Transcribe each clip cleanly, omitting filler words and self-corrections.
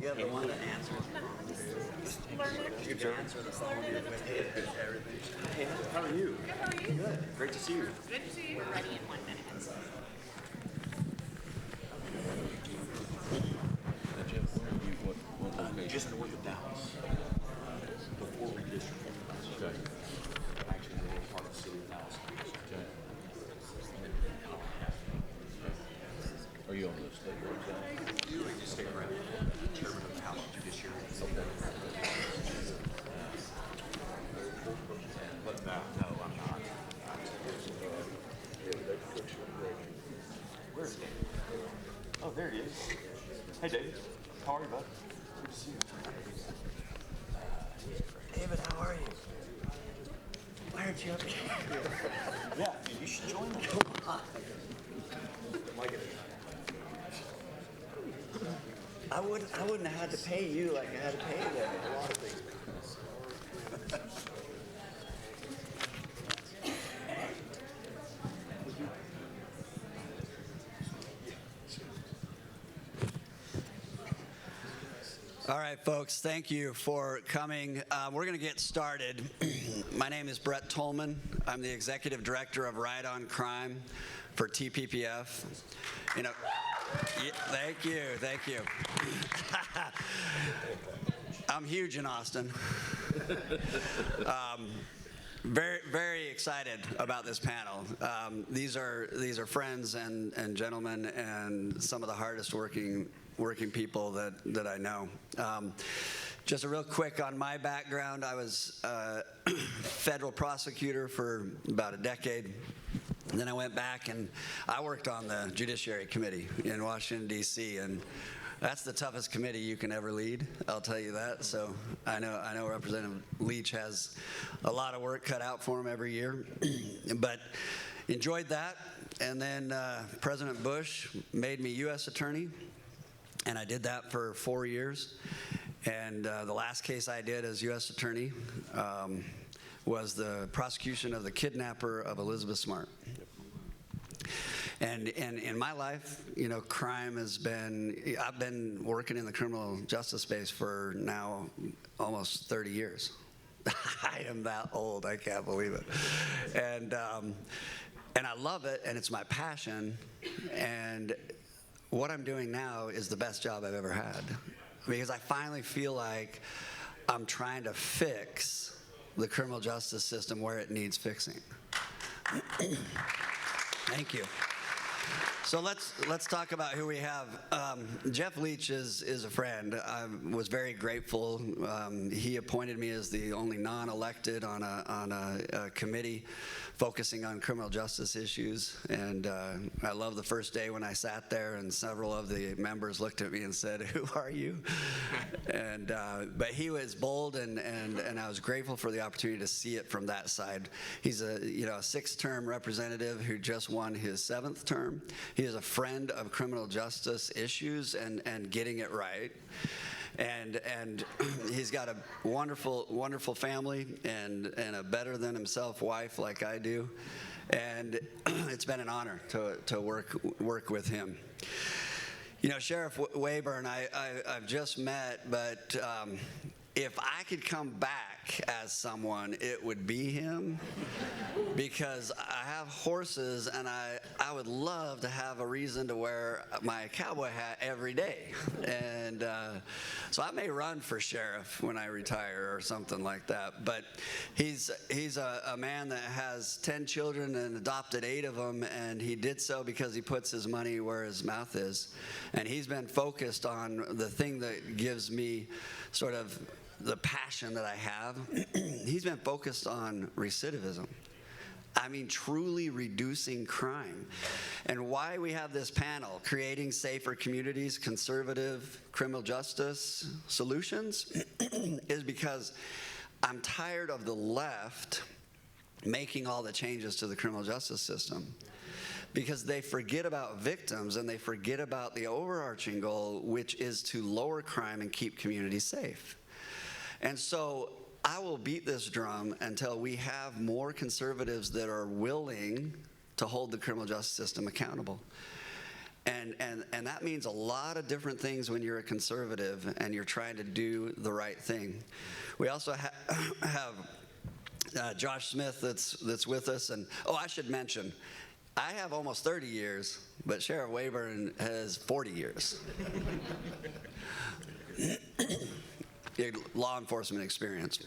You have the one that answers. Good, sir. Hey, how are you? Good, how are you? Good. Great to see you. Good to see you. We're ready in 1 minute. Just north of Dallas. Before redistricting. Okay. Actually, in a little part of the city of Dallas. Okay. Are you on the state road side? You just stick around. Chairman of the House Judiciary. Okay. But no, I'm not. Where is David? Oh, there he is. Hey, David. How are you, bud? Good to see you. David, how are you? Why aren't you up here? Yeah, you should join them. I wouldn't have had to pay you like I had to pay them. A lot of things. All right, folks, thank you for coming. We're going to get started. My name is Brett Tolman. I'm the Executive Director of Right on Crime for TPPF. You know, yeah, thank you. I'm huge in Austin. Very, very excited about this panel. These are friends and gentlemen and some of the hardest working people that I know. Just a real quick on my background. I was a federal prosecutor for about a decade. And then I went back and I worked on the Judiciary Committee in Washington, D.C. And that's the toughest committee you can ever lead, I'll tell you that. So I know Representative Leach has a lot of work cut out for him every year. But enjoyed that. And then President Bush made me U.S. Attorney. And I did that for 4 years. And the last case I did as U.S. Attorney was the prosecution of the kidnapper of Elizabeth Smart. And in my life, you know, crime has been, I've been working in the criminal justice space for now almost 30 years. I am that old, I can't believe it. And I love it, and it's my passion. And what I'm doing now is the best job I've ever had, because I finally feel like I'm trying to fix the criminal justice system where it needs fixing. Thank you. So let's talk about who we have. Jeff Leach is a friend. I was very grateful. He appointed me as the only non-elected on a committee focusing on criminal justice issues. And I love the first day when I sat there and several of the members looked at me and said, "Who are you?" And but he was bold, and I was grateful for the opportunity to see it from that side. He's a 6th-term representative who just won his 7th term. He is a friend of criminal justice issues and getting it right. And he's got a wonderful family and a better than himself wife like I do. And it's been an honor to work with him. You know, Sheriff Waybourn, I've just met, but if I could come back as someone, it would be him, because I have horses and I would love to have a reason to wear my cowboy hat every day. And so I may run for sheriff when I retire or something like that. But he's a man that has 10 children and adopted 8 of them, and he did so because he puts his money where his mouth is. And he's been focused on the thing that gives me sort of the passion that I have. He's been focused on recidivism. I mean, truly reducing crime. And why we have this panel, Creating Safer Communities, Conservative Criminal Justice Solutions, is because I'm tired of the left making all the changes to the criminal justice system, because they forget about victims and they forget about the overarching goal, which is to lower crime and keep communities safe. And so I will beat this drum until we have more conservatives that are willing to hold the criminal justice system accountable. And that means a lot of different things when you're a conservative and you're trying to do the right thing. We also have Josh Smith that's with us. And, I should mention, I have almost 30 years, but Sheriff Waybourn has 40 years. Law enforcement experience.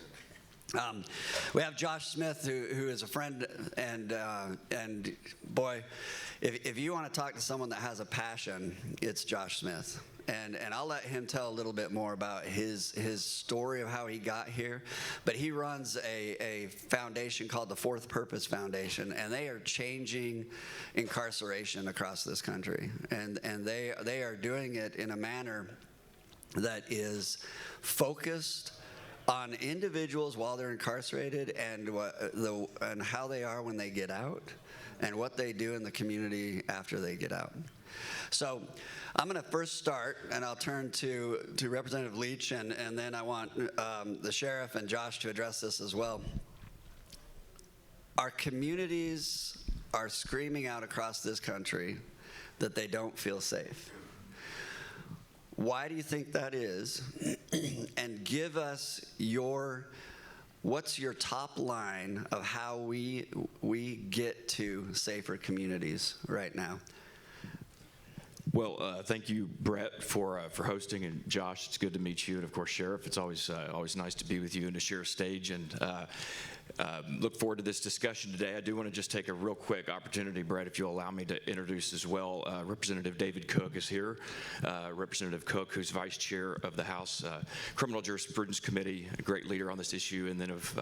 We have Josh Smith, who is a friend, and boy, if you want to talk to someone that has a passion, it's Josh Smith. And I'll let him tell a little bit more about his story of how he got here. But he runs a foundation called the Fourth Purpose Foundation, and they are changing incarceration across this country. And they are doing it in a manner that is focused on individuals while they're incarcerated and how they are when they get out and what they do in the community after they get out. So I'm going to first start, and I'll turn to Representative Leach, and then I want the sheriff and Josh to address this as well. Our communities are screaming out across this country that they don't feel safe. Why do you think that is? And give us what's your top line of how we get to safer communities right now? Well, thank you, Brett, for hosting, and Josh, it's good to meet you, and of course, Sheriff, it's always nice to be with you and to share a stage, and look forward to this discussion today. I do want to just take a real quick opportunity, Brett, if you'll allow me to introduce as well. Representative David Cook is here. Representative Cook, who's Vice Chair of the House Criminal Jurisprudence Committee, a great leader on this issue, and then of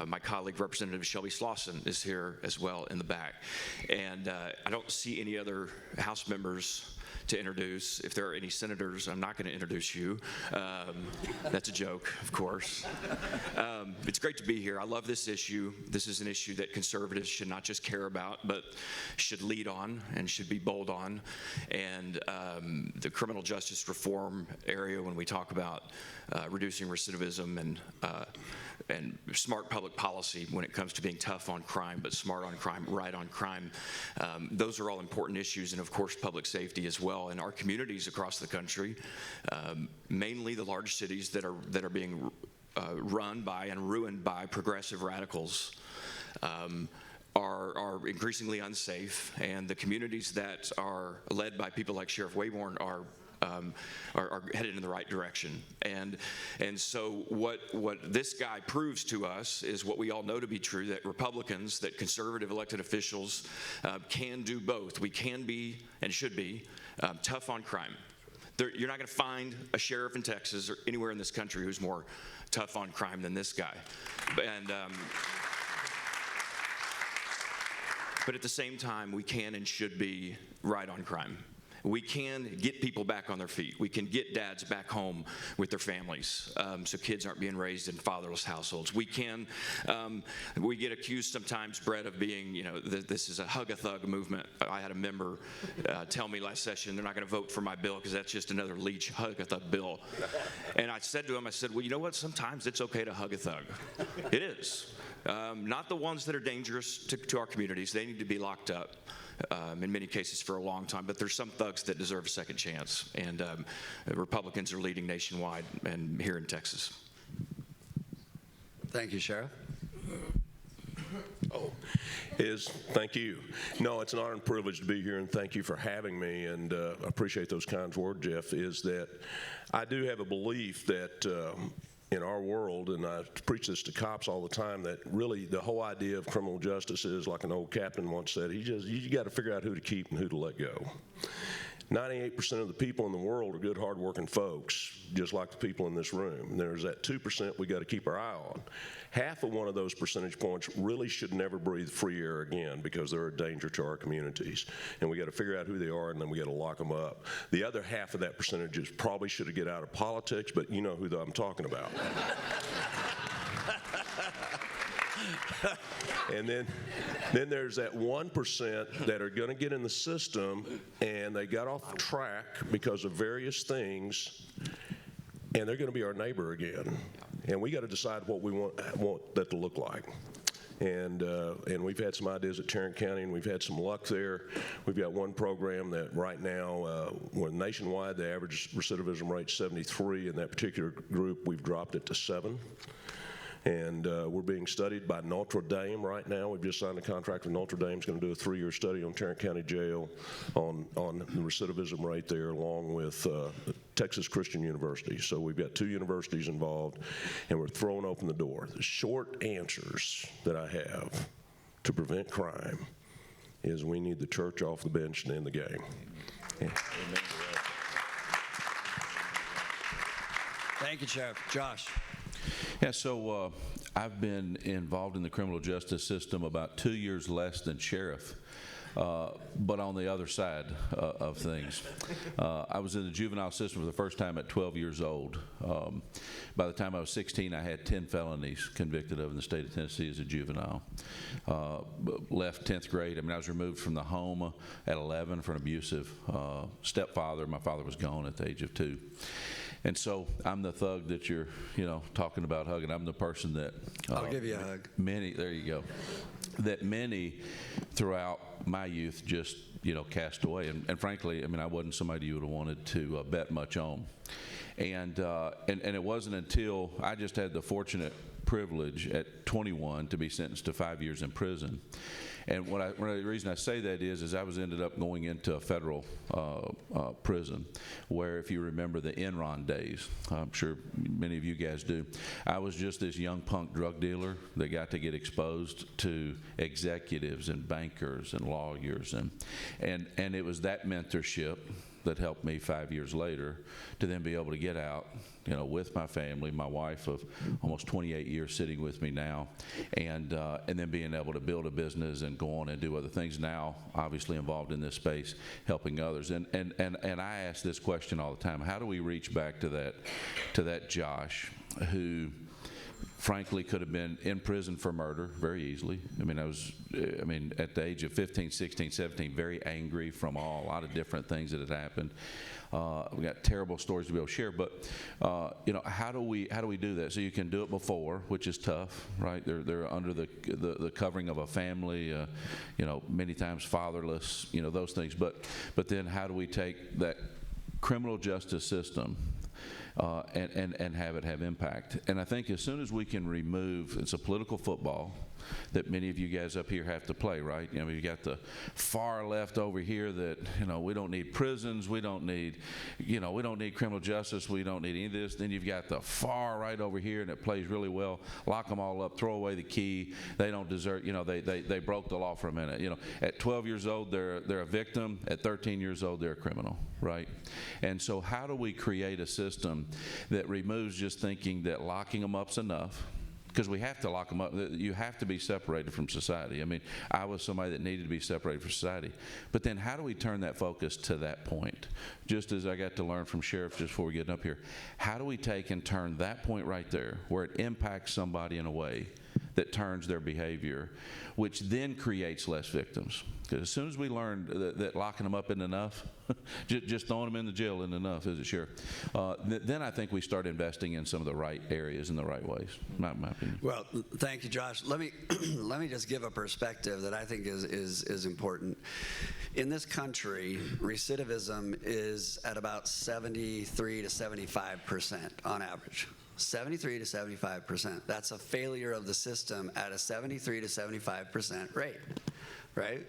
my colleague, Representative Shelby Slauson, is here as well in the back. And I don't see any other House members to introduce. If there are any senators, I'm not going to introduce you. That's a joke, of course. It's great to be here. I love this issue. This is an issue that conservatives should not just care about, but should lead on and should be bold on. And the criminal justice reform area, when we talk about reducing recidivism and smart public policy when it comes to being tough on crime, but smart on crime, right on crime, those are all important issues, and of course public safety as well. In our communities across the country, mainly the large cities that are being run by and ruined by progressive radicals, are increasingly unsafe, and the communities that are led by people like Sheriff Waybourn are headed in the right direction. And so what this guy proves to us is what we all know to be true, that Republicans, that conservative elected officials can do both. We can be and should be tough on crime. You're not going to find a sheriff in Texas or anywhere in this country who's more tough on crime than this guy. And but at the same time, we can and should be right on crime. We can get people back on their feet. We can get dads back home with their families, so kids aren't being raised in fatherless households. We can, we get accused sometimes, Brett, of being, this is a hug-a-thug movement. I had a member tell me last session they're not going to vote for my bill because that's just another Leach hug-a-thug bill. And I said to him, well, you know what? Sometimes it's okay to hug a thug. It is. Not the ones that are dangerous to our communities. They need to be locked up. In many cases for a long time, but there's some thugs that deserve a second chance, and Republicans are leading nationwide and here in Texas. Thank you, Sheriff. Thank you. No, it's an honor and privilege to be here, and thank you for having me, and I appreciate those kind words, Jeff, is that I do have a belief that in our world, and I preach this to cops all the time, that really the whole idea of criminal justice is, like an old captain once said, you got to figure out who to keep and who to let go. 98% of the people in the world are good, hard-working folks, just like the people in this room. And there's that 2% we got to keep our eye on. Half of one of those percentage points really should never breathe free air again because they're a danger to our communities. And we got to figure out who they are, and then we got to lock them up. The other half of that percentage is probably should get out of politics, but you know who I'm talking about. And then there's that 1% that are going to get in the system, and they got off track because of various things, and they're going to be our neighbor again. And we got to decide what we want that to look like. And we've had some ideas at Tarrant County, and we've had some luck there. We've got one program that right now, nationwide, the average recidivism rate is 73. In that particular group, we've dropped it to 7. And we're being studied by Notre Dame right now. We've just signed a contract with Notre Dame. It's going to do a 3-year study on Tarrant County Jail on the recidivism rate there, along with Texas Christian University. So we've got 2 universities involved, and we're throwing open the door. The short answers that I have to prevent crime is we need the church off the bench and in the game. Yeah. Thank you, Sheriff. Josh. Yeah, so I've been involved in the criminal justice system about 2 years less than sheriff, but on the other side of things. I was in the juvenile system for the first time at 12 years old. By the time I was 16, I had 10 felonies convicted of in the state of Tennessee as a juvenile. Left 10th grade. I mean, I was removed from the home at 11 for an abusive stepfather. My father was gone at the age of 2. And so I'm the thug that you're, talking about hugging. I'm the person that I'll give you a hug. There you go. That many throughout my youth just, cast away. And frankly, I mean, I wasn't somebody you would have wanted to bet much on. And it wasn't until I just had the fortunate privilege at 21 to be sentenced to 5 years in prison. And the reason I say that is I ended up going into a federal prison where, if you remember the Enron days, I'm sure many of you guys do, I was just this young punk drug dealer that got to get exposed to executives and bankers and lawyers. And it was that mentorship that helped me 5 years later to then be able to get out, with my family, my wife of almost 28 years sitting with me now, and then being able to build a business and go on and do other things now, obviously involved in this space, helping others. And I ask this question all the time: how do we reach back to that Josh who frankly could have been in prison for murder very easily? I mean, at the age of 15, 16, 17, very angry from a lot of different things that had happened. We got terrible stories to be able to share, but how do we do that? So you can do it before, which is tough, right? They're under the covering of a family, many times fatherless, those things. But then how do we take that criminal justice system and have it have impact? And I think as soon as we can remove, it's a political football that many of you guys up here have to play, right? You got the far left over here that, we don't need prisons, we don't need criminal justice, we don't need any of this. Then you've got the far right over here, and it plays really well. Lock them all up, throw away the key. They don't deserve, they broke the law for a minute. At 12 years old, they're a victim. At 13 years old, they're a criminal, right? And so how do we create a system that removes just thinking that locking them up's enough? Because we have to lock them up. You have to be separated from society. I mean, I was somebody that needed to be separated from society. But then how do we turn that focus to that point? Just as I got to learn from Sheriff just before we get up here, how do we take and turn that point right there where it impacts somebody in a way that turns their behavior, which then creates less victims? Because as soon as we learn that locking them up isn't enough, just throwing them in the jail isn't enough, is it, Sheriff? Then I think we start investing in some of the right areas in the right ways, my opinion. Well, thank you, Josh. Let me just give a perspective that I think is important. In this country, recidivism is at about 73 to 75% on average. 73 to 75%. That's a failure of the system at a 73 to 75% rate, right?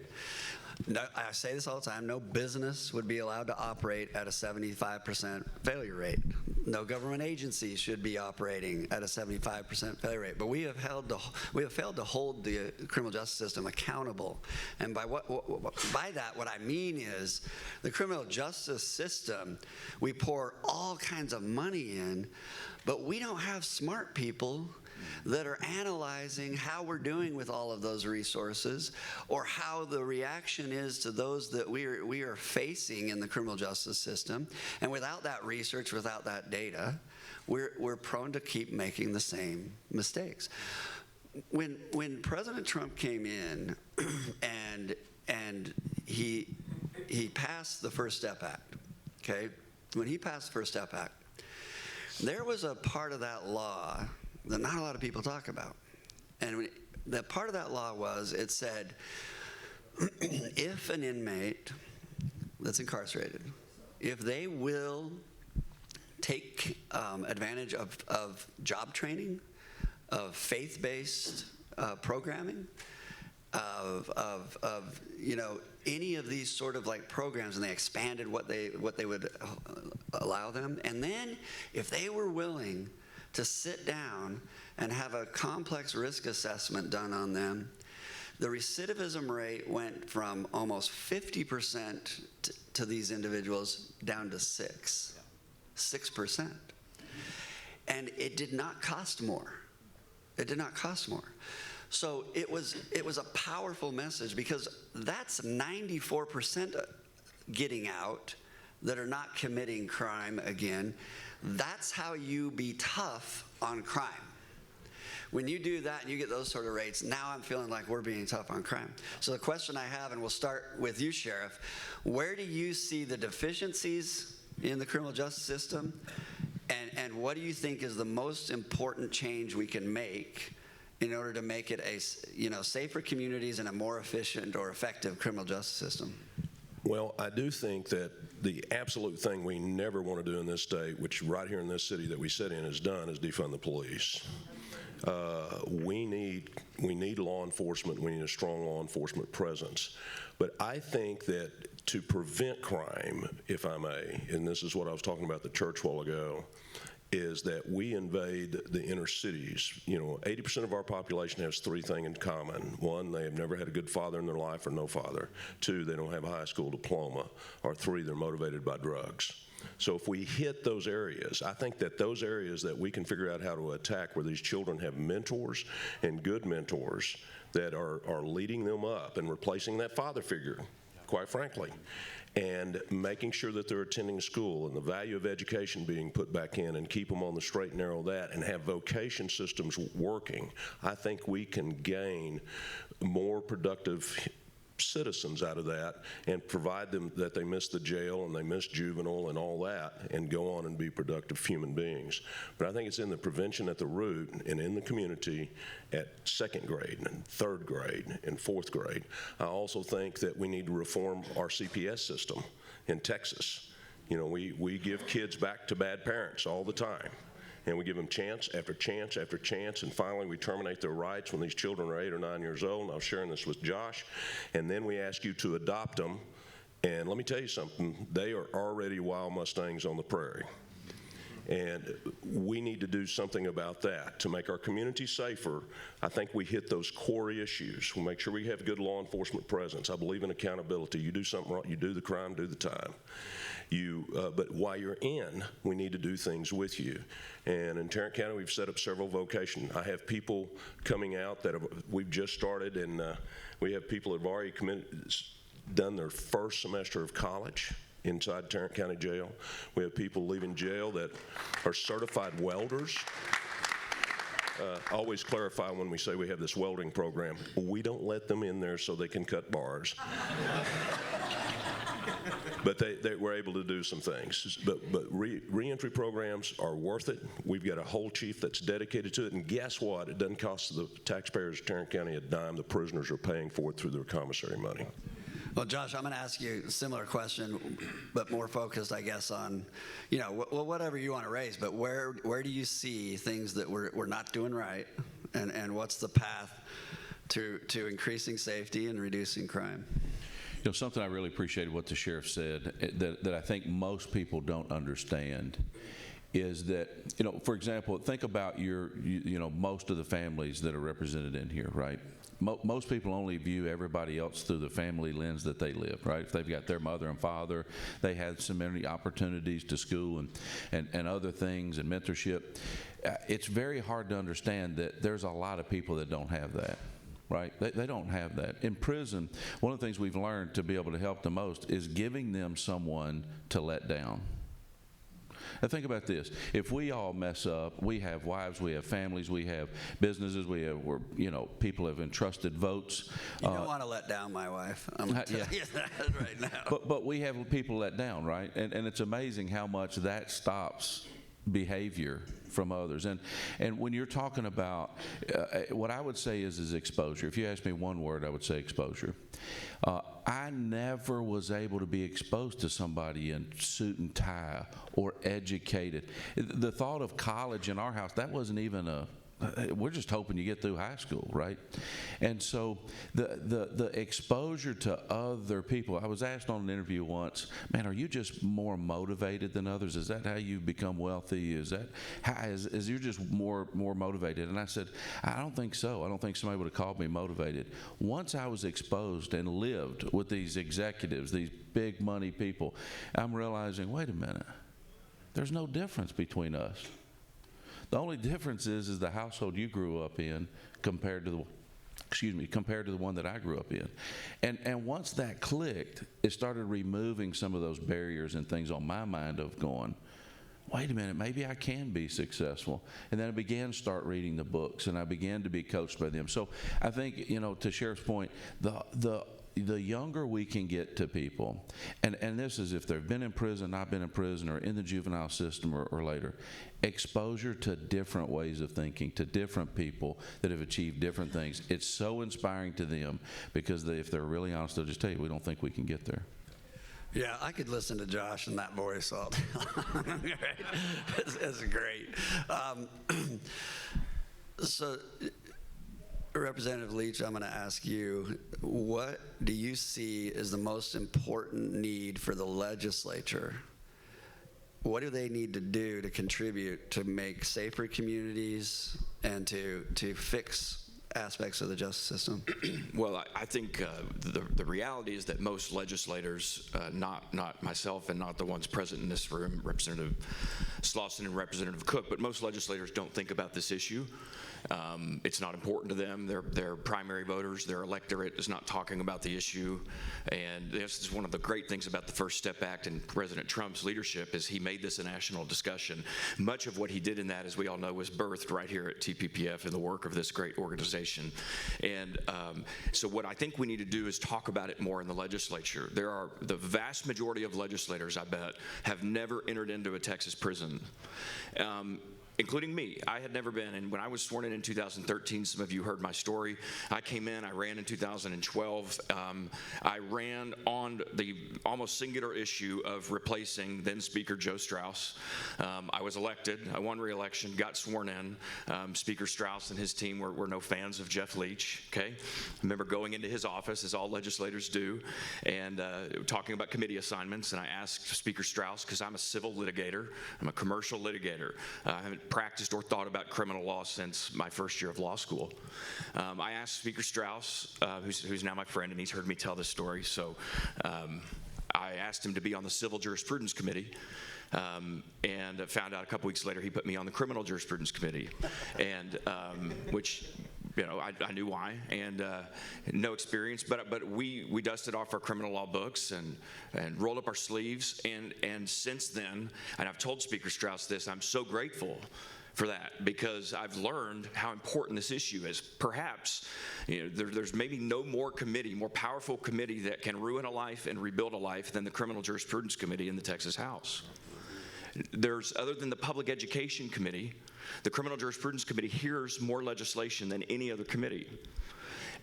No, I say this all the time, no business would be allowed to operate at a 75% failure rate. No government agency should be operating at a 75% failure rate. But we have failed to hold the criminal justice system accountable. And by that, what I mean is the criminal justice system, we pour all kinds of money in, but we don't have smart people that are analyzing how we're doing with all of those resources, or how the reaction is to those that we are facing in the criminal justice system. And without that research, without that data, we're prone to keep making the same mistakes. When President Trump came in and he passed the First Step Act, okay? When he passed the First Step Act, there was a part of that law that not a lot of people talk about. And that part of that law was, it said, if an inmate that's incarcerated, if they will take advantage of job training, of faith-based programming, of any of these sort of like programs, and they expanded what they would allow them. And then if they were willing to sit down and have a complex risk assessment done on them, the recidivism rate went from almost 50% to these individuals down to 6%. And it did not cost more. It did not cost more. So it was a powerful message, because that's 94% getting out that are not committing crime again. That's how you be tough on crime. When you do that and you get those sort of rates, now I'm feeling like we're being tough on crime. So the question I have, and we'll start with you, Sheriff, where do you see the deficiencies in the criminal justice system, and what do you think is the most important change we can make in order to make it a safer communities and a more efficient or effective criminal justice system? Well, I do think that the absolute thing we never want to do in this state, which right here in this city that we sit in is done, is defund the police. We need law enforcement. We need a strong law enforcement presence. But I think that to prevent crime, if I may, and this is what I was talking about at the church a while ago, is that we invade the inner cities. 80% of our population has three things in common. One, they have never had a good father in their life or no father. Two, they don't have a high school diploma. Or three, they're motivated by drugs. So if we hit those areas, I think that those areas that we can figure out how to attack, where these children have mentors and good mentors that are leading them up and replacing that father figure, quite frankly, and making sure that they're attending school and the value of education being put back in, and keep them on the straight and narrow of that, and have vocation systems working, I think we can gain more productive citizens out of that, and provide them that they miss the jail and they miss juvenile and all that, and go on and be productive human beings. But I think it's in the prevention at the root and in the community at second grade and third grade and fourth grade. I also think that we need to reform our CPS system in Texas. We give kids back to bad parents all the time. And we give them chance after chance after chance, and finally we terminate their rights when these children are 8 or 9 years old. And I was sharing this with Josh. And then we ask you to adopt them. And let me tell you something, they are already wild Mustangs on the prairie. And we need to do something about that to make our community safer. I think we hit those core issues. We'll make sure we have good law enforcement presence. I believe in accountability. You do something wrong, you do the crime, do the time. But while you're in, we need to do things with you. And in Tarrant County, we've set up several vocations. I have people coming out that we've just started, and we have people that have already done their first semester of college inside Tarrant County Jail. We have people leaving jail that are certified welders. Always clarify when we say we have this welding program, we don't let them in there so they can cut bars. But they were able to do some things. But reentry programs are worth it. We've got a whole chief that's dedicated to it. And guess what? It doesn't cost the taxpayers of Tarrant County a dime. The prisoners are paying for it through their commissary money. Well, Josh, I'm going to ask you a similar question, but more focused, I guess, on, whatever you want to raise. But where do you see things that we're not doing right, and what's the path to increasing safety and reducing crime? Something I really appreciated what the sheriff said that I think most people don't understand is that, for example, think about most of the families that are represented in here, right? Most people only view everybody else through the family lens that they live, right? If they've got their mother and father, they had so many opportunities to school and other things and mentorship. It's very hard to understand that there's a lot of people that don't have that. Right? They don't have that. In prison, one of the things we've learned to be able to help the most is giving them someone to let down. Now think about this. If we all mess up, we have wives, we have families, we have businesses, people have entrusted votes. You don't want to let down my wife. I'm going to tell you that right now. But we have people let down, right? And it's amazing how much that stops behavior from others. And when you're talking about, what I would say is exposure. If you ask me one word, I would say exposure. I never was able to be exposed to somebody in suit and tie or educated. The thought of college in our house, that wasn't even we're just hoping you get through high school, right? And so the exposure to other people, I was asked on an interview once, man, are you just more motivated than others? Is that how you become wealthy? Is you're just more motivated? And I said, I don't think so. I don't think somebody would have called me motivated. Once I was exposed and lived with these executives, these big money people, I'm realizing, wait a minute, there's no difference between us. The only difference is the household you grew up in compared to the one that I grew up in. And once that clicked, it started removing some of those barriers and things on my mind of going, wait a minute, maybe I can be successful. And then I began to start reading the books, and I began to be coached by them. So I think, to Sheriff's point, the younger we can get to people, and this is if they've been in prison, not been in prison, or in the juvenile system or later, exposure to different ways of thinking, to different people that have achieved different things. It's so inspiring to them because if they're really honest, they'll just tell you, we don't think we can get there. Yeah, I could listen to Josh in that voice all day long. It's great. So, Representative Leach, I'm going to ask you, what do you see as the most important need for the legislature? What do they need to do to contribute to make safer communities and to fix aspects of the justice system? Well, I think the reality is that most legislators, not myself and not the ones present in this room, Representative Slauson and Representative Cook, but most legislators don't think about this issue. It's not important to them. Their primary voters, their electorate is not talking about the issue. And this is one of the great things about the First Step Act and President Trump's leadership is he made this a national discussion. Much of what he did in that, as we all know, was birthed right here at TPPF in the work of this great organization. And so what I think we need to do is talk about it more in the legislature. The vast majority of legislators, I bet, have never entered into a Texas prison. Including me. I had never been, and when I was sworn in 2013, some of you heard my story. I came in, I ran in 2012. I ran on the almost singular issue of replacing then Speaker Joe Strauss. I was elected, I won re-election, got sworn in. Speaker Strauss and his team were no fans of Jeff Leach, okay? I remember going into his office, as all legislators do, and talking about committee assignments, and I asked Speaker Strauss, because I'm a civil litigator, I'm a commercial litigator. I haven't practiced or thought about criminal law since my first year of law school. I asked Speaker Strauss, who's now my friend, and he's heard me tell this story, so I asked him to be on the Civil Jurisprudence Committee, and found out a couple weeks later he put me on the Criminal Jurisprudence Committee, and which, I knew why, and no experience, but we dusted off our criminal law books and rolled up our sleeves, and since then, and I've told Speaker Strauss this, I'm so grateful for that, because I've learned how important this issue is. Perhaps, there's maybe no more powerful committee that can ruin a life and rebuild a life than the Criminal Jurisprudence Committee in the Texas House. Other than the Public Education Committee, the Criminal Jurisprudence Committee hears more legislation than any other committee.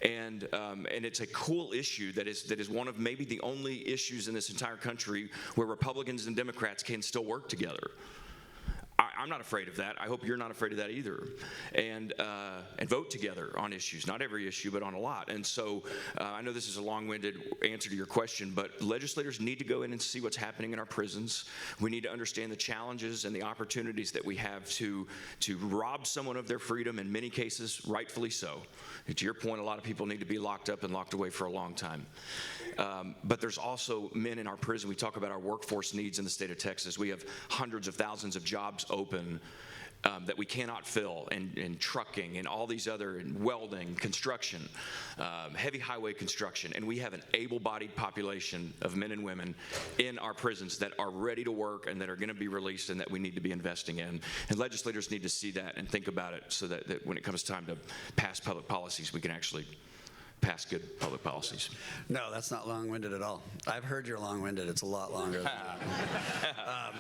And it's a cool issue that is one of maybe the only issues in this entire country where Republicans and Democrats can still work together. I'm not afraid of that. I hope you're not afraid of that either. And vote together on issues, not every issue, but on a lot. And so I know this is a long-winded answer to your question, but legislators need to go in and see what's happening in our prisons. We need to understand the challenges and the opportunities that we have to rob someone of their freedom, in many cases, rightfully so. To your point, a lot of people need to be locked up and locked away for a long time. But there's also men in our prison. We talk about our workforce needs in the state of Texas. We have hundreds of thousands of jobs open that we cannot fill in trucking and all these other, in welding, construction, heavy highway construction. And we have an able-bodied population of men and women in our prisons that are ready to work and that are going to be released and that we need to be investing in. And legislators need to see that and think about it so that when it comes time to pass public policies, we can actually pass good public policies. No, that's not long-winded at all. I've heard you're long-winded. It's a lot longer than that.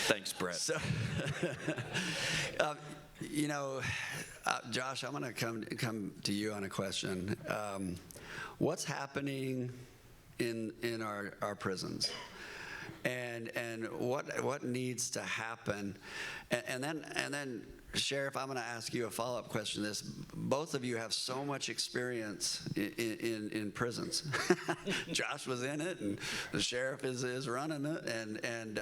Thanks, Brett. So, Josh, I'm going to come to you on a question. What's happening in our prisons? And what needs to happen? And then Sheriff, I'm going to ask you a follow-up question to this. Both of you have so much experience in prisons. Josh was in it, and the sheriff is running it.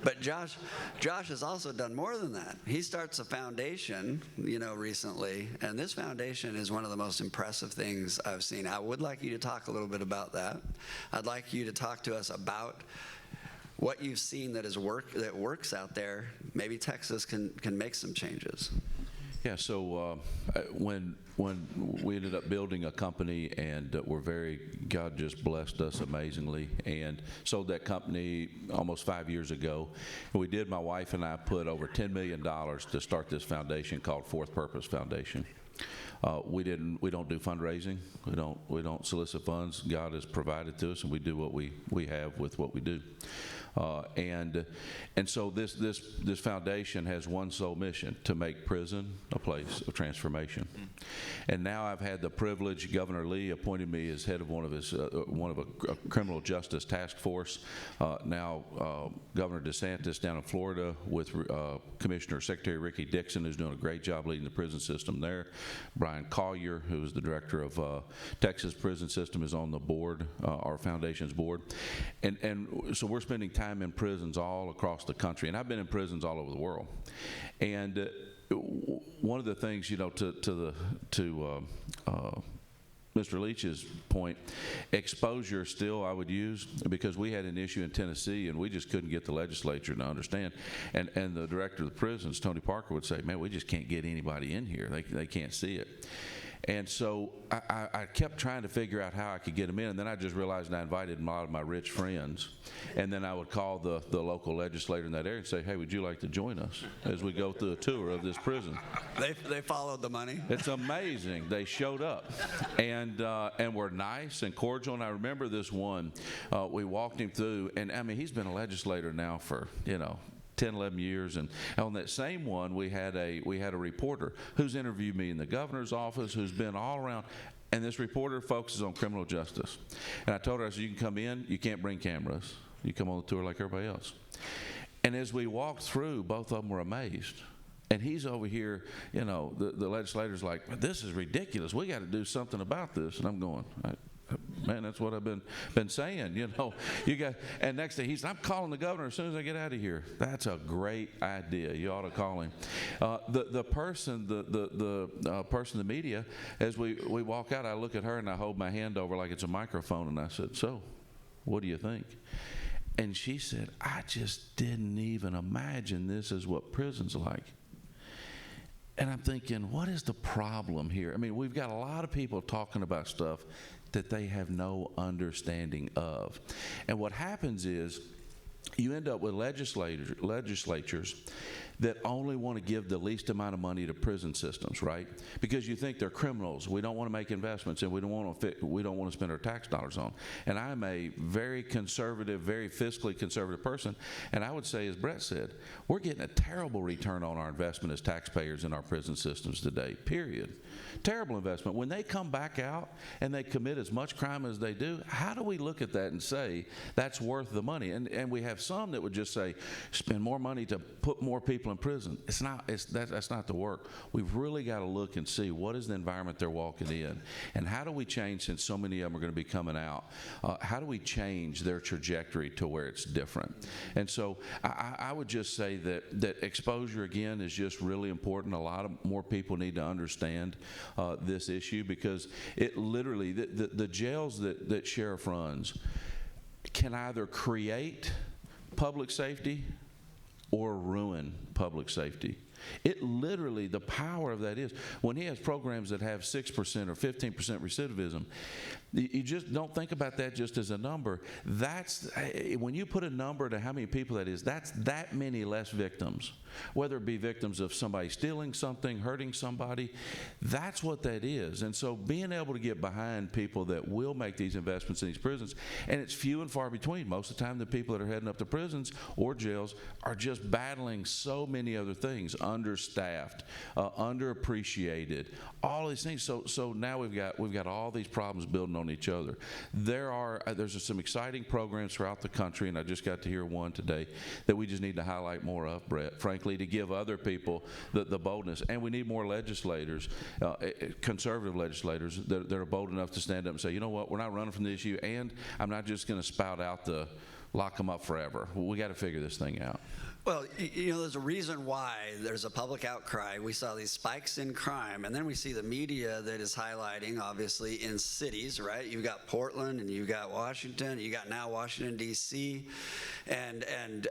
But Josh has also done more than that. He starts a foundation, recently, and this foundation is one of the most impressive things I've seen. I would like you to talk a little bit about that. I'd like you to talk to us about what you've seen that works out there. Maybe Texas can make some changes. Yeah, so when we ended up building a company, and God just blessed us amazingly, and sold that company almost 5 years ago. And my wife and I put over $10 million to start this foundation called Fourth Purpose Foundation. We don't do fundraising. We don't solicit funds. God has provided to us, and we do what we have with what we do. And so this foundation has one sole mission: to make prison a place of transformation. And now I've had the privilege. Governor Lee appointed me as head of one of a criminal justice task force. Now Governor DeSantis down in Florida with Commissioner Secretary Ricky Dixon, who's doing a great job leading the prison system there. Brian Collier, who is the director of Texas prison system, is on the board, our foundation's board, and so we're spending time in prisons all across the country, and I've been in prisons all over the world. And one of the things, to Mr. Leach's point, exposure still I would use, because we had an issue in Tennessee and we just couldn't get the legislature to understand. And the director of the prisons, Tony Parker, would say, man, we just can't get anybody in here. They can't see it. And so I kept trying to figure out how I could get them in, and then I just realized I invited a lot of my rich friends, and then I would call the local legislator in that area and say, hey, would you like to join us as we go through a tour of this prison? They followed the money. It's amazing. They showed up, and were nice and cordial. And I remember this one, we walked him through, and I mean, he's been a legislator now for 10, 11 years, and on that same one, we had a reporter who's interviewed me in the governor's office, who's been all around, and this reporter focuses on criminal justice. And I told her, I said, you can come in, you can't bring cameras, you come on the tour like everybody else. And as we walked through, both of them were amazed. And he's over here, the legislator's like, this is ridiculous, we got to do something about this. And I'm going, man, that's what I've been saying, You got, and next day I'm calling the governor as soon as I get out of here. That's a great idea. You ought to call him. The person, the media, as we walk out, I look at her and I hold my hand over like it's a microphone, and I said, so, what do you think? And she said, I just didn't even imagine this is what prison's like. And I'm thinking, what is the problem here? I mean, we've got a lot of people talking about stuff that they have no understanding of. And what happens is you end up with legislatures that only want to give the least amount of money to prison systems, right? Because you think they're criminals. We don't want to make investments, and we don't want to spend our tax dollars on. And I'm a very conservative, very fiscally conservative person, and I would say, as Brett said, we're getting a terrible return on our investment as taxpayers in our prison systems today, period. Terrible investment. When they come back out and they commit as much crime as they do, how do we look at that and say that's worth the money? And we have some that would just say, spend more money to put more people in prison. It's not. That's not the work. We've really got to look and see what is the environment they're walking in, and how do we change, since so many of them are going to be coming out, how do we change their trajectory to where it's different? And so I would just say that exposure, again, is just really important. A lot of more people need to understand this issue, because it literally, the jails that Sheriff runs can either create public safety or ruin public safety. It literally, the power of that is when he has programs that have 6% or 15% recidivism, you just don't think about that just as a number. That's when you put a number to how many people that is, that's that many less victims, whether it be victims of somebody stealing something, hurting somebody. That's what that is. And so being able to get behind people that will make these investments in these prisons, and it's few and far between. Most of the time, the people that are heading up to prisons or jails are just battling so many other things, understaffed, underappreciated, all these things. So now we've got all these problems building on each other. There's some exciting programs throughout the country, and I just got to hear one today that we just need to highlight more of, Brett, frankly, to give other people the boldness. And we need more legislators, conservative legislators that are bold enough to stand up and say, you know what, we're not running from the issue, and I'm not just going to spout out the lock them up forever. We got to figure this thing out. Well, there's a reason why there's a public outcry. We saw these spikes in crime, and then we see the media that is highlighting, obviously, in cities, right? You've got Portland, and you've got Washington, you got now Washington, D.C., and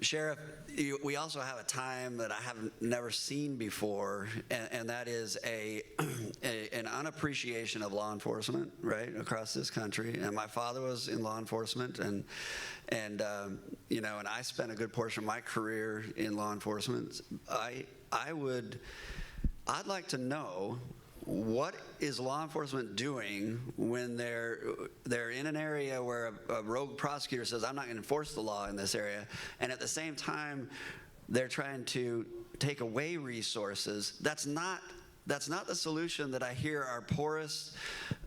Sheriff, we also have a time that I have never seen before, and that is an unappreciation of law enforcement, right, across this country. And my father was in law enforcement, and I spent a good portion of my career in law enforcement. I'd like to know, what is law enforcement doing when they're in an area where a rogue prosecutor says, I'm not going to enforce the law in this area, and at the same time they're trying to take away resources? That's not the solution that I hear our poorest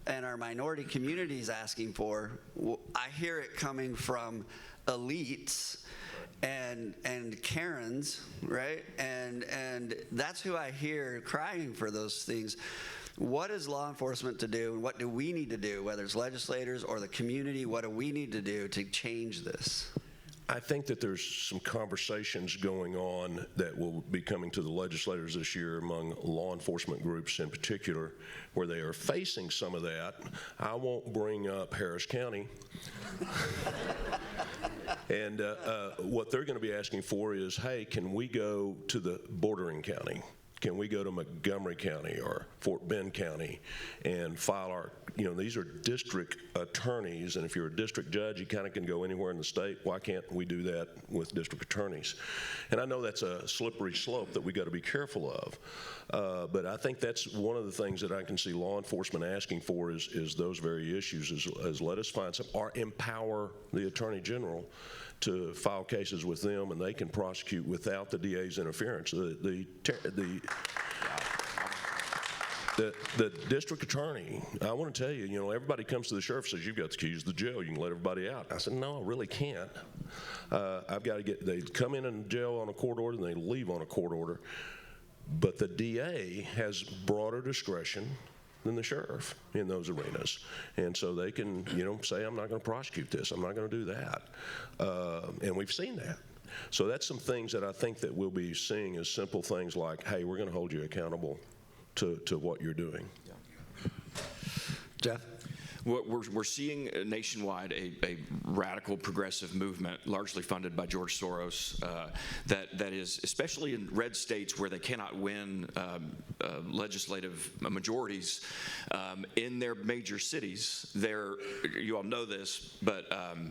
and our minority communities asking for. I hear it coming from elites and Karens, right? And that's who I hear crying for those things. What is law enforcement to do, and what do we need to do, whether it's legislators or the community? What do we need to do to change this? I think that there's some conversations going on that will be coming to the legislators this year among law enforcement groups in particular, where they are facing some of that. I won't bring up Harris County. And what they're going to be asking for is, hey, can we go to the bordering county? Can we go to Montgomery County or Fort Bend County and file our, these are district attorneys, and if you're a district judge, you kind of can go anywhere in the state. Why can't we do that with district attorneys? And I know that's a slippery slope that we got to be careful of, but I think that's one of the things that I can see law enforcement asking for is those very issues, is let us find some, or empower the Attorney General to file cases with them, and they can prosecute without the DA's interference. The district attorney, I want to tell you, everybody comes to the sheriff and says, you've got the keys to the jail, you can let everybody out. I said, no, I really can't. I've got to they come in jail on a court order, and they leave on a court order. But the DA has broader discretion than the sheriff in those arenas. And so they can, say, I'm not going to prosecute this, I'm not going to do that. And we've seen that. So that's some things that I think that we'll be seeing as simple things like, hey, we're going to hold you accountable to what you're doing. Jeff? We're seeing nationwide a radical progressive movement, largely funded by George Soros, that is, especially in red states where they cannot win legislative majorities in their major cities. You all know this, but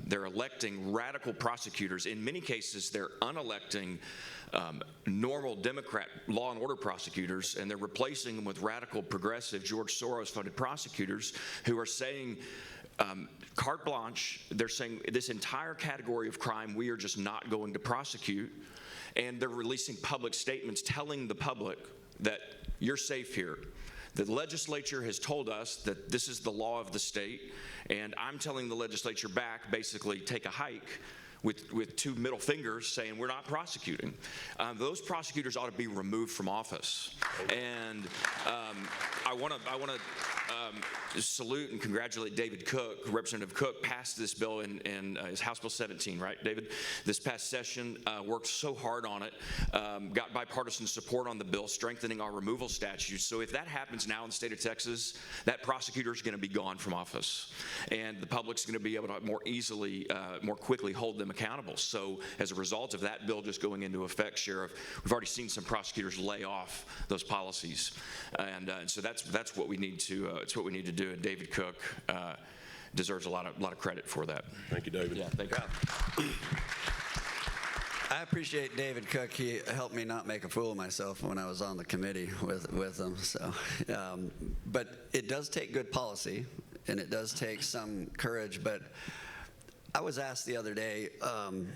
they're electing radical prosecutors. In many cases, they're unelecting normal Democrat law and order prosecutors, and they're replacing them with radical progressive George Soros funded prosecutors who are saying carte blanche. They're saying this entire category of crime we are just not going to prosecute, and they're releasing public statements telling the public that you're safe here. The legislature has told us that this is the law of the state, and I'm telling the legislature back, basically take a hike with two middle fingers, saying we're not prosecuting. Those prosecutors ought to be removed from office. And I want to salute and congratulate David Cook. Representative Cook passed this bill in his House Bill 17, right, David? This past session, worked so hard on it, got bipartisan support on the bill, strengthening our removal statutes. So if that happens now in the state of Texas, that prosecutor is going to be gone from office, and the public's going to be able to more easily, more quickly hold them accountable. So as a result of that bill just going into effect, Sheriff, we've already seen some prosecutors lay off those policies, and so that's what we need to do. And David Cook deserves a lot of credit for that. Thank you, David. Yeah, thank you. I appreciate David Cook. He helped me not make a fool of myself when I was on the committee with him. So, but it does take good policy, and it does take some courage. But I was asked the other day on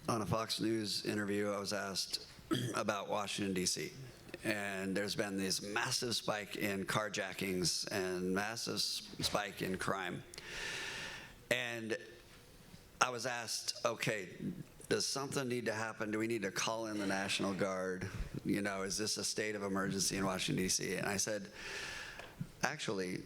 a Fox News interview, I was asked about Washington, D.C., and there's been this massive spike in carjackings and massive spike in crime. And I was asked, okay, does something need to happen? Do we need to call in the National Guard? You know, is this a state of emergency in Washington, D.C.? And I said, actually,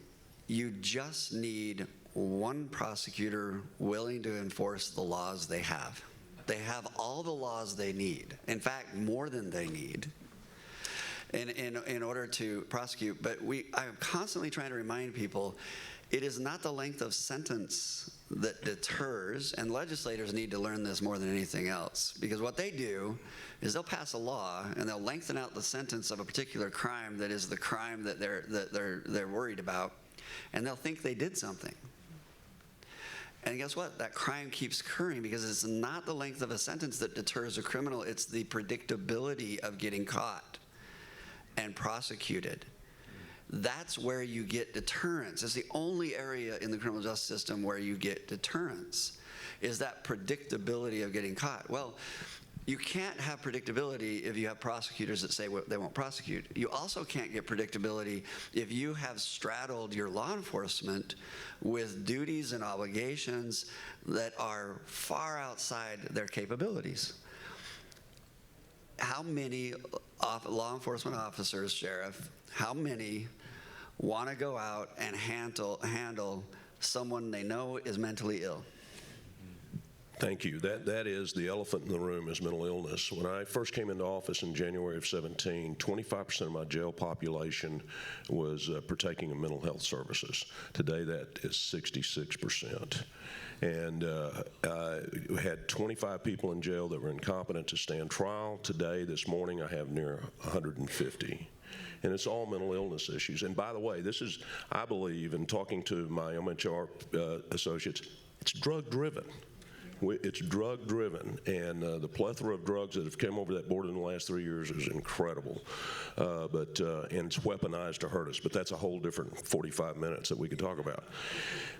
you just need one prosecutor willing to enforce the laws they have. They have all the laws they need. In fact, more than they need in order to prosecute. But I'm constantly trying to remind people, it is not the length of sentence that deters, and legislators need to learn this more than anything else, because what they do is they'll pass a law and they'll lengthen out the sentence of a particular crime that is the crime that they're worried about, and they'll think they did something. And guess what? That crime keeps occurring because it's not the length of a sentence that deters a criminal, it's the predictability of getting caught and prosecuted. That's where you get deterrence. It's the only area in the criminal justice system where you get deterrence, is that predictability of getting caught. Well, you can't have predictability if you have prosecutors that say they won't prosecute. You also can't get predictability if you have straddled your law enforcement with duties and obligations that are far outside their capabilities. How many law enforcement officers, Sheriff, how many want to go out and handle someone they know is mentally ill? Thank you. That is the elephant in the room, is mental illness. When I first came into office in January of 17, 25% of my jail population was partaking in mental health services. Today, that is 66%. And we had 25 people in jail that were incompetent to stand trial. Today, this morning, I have near 150. And it's all mental illness issues. And by the way, this is, I believe, in talking to my MHR associates, it's drug-driven. It's drug-driven, and the plethora of drugs that have come over that border in the last 3 years is incredible. And it's weaponized to hurt us, but that's a whole different 45 minutes that we could talk about.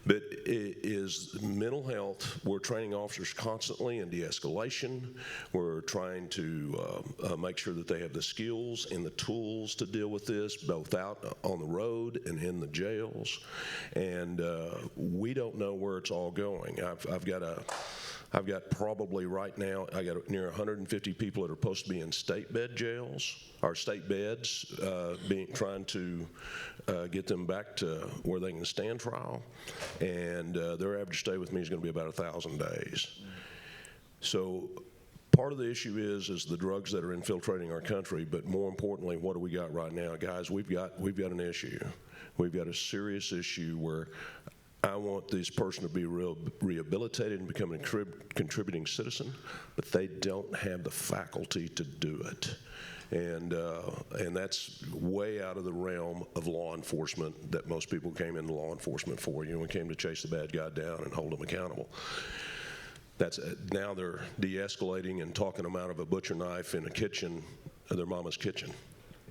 But it is mental health. We're training officers constantly in de-escalation. We're trying to make sure that they have the skills and the tools to deal with this, both out on the road and in the jails. And we don't know where it's all going. I've got probably right now, I got near 150 people that are supposed to be in state bed jails, or state beds, trying to get them back to where they can stand trial. And their average stay with me is going to be about 1,000 days. So part of the issue is the drugs that are infiltrating our country, but more importantly, what do we got right now? Guys, we've got an issue. We've got a serious issue where I want this person to be rehabilitated and become a contributing citizen, but they don't have the faculty to do it. And that's way out of the realm of law enforcement that most people came into law enforcement for. You know, we came to chase the bad guy down and hold him accountable. Now they're de-escalating and talking them out of a butcher knife in a kitchen, their mama's kitchen.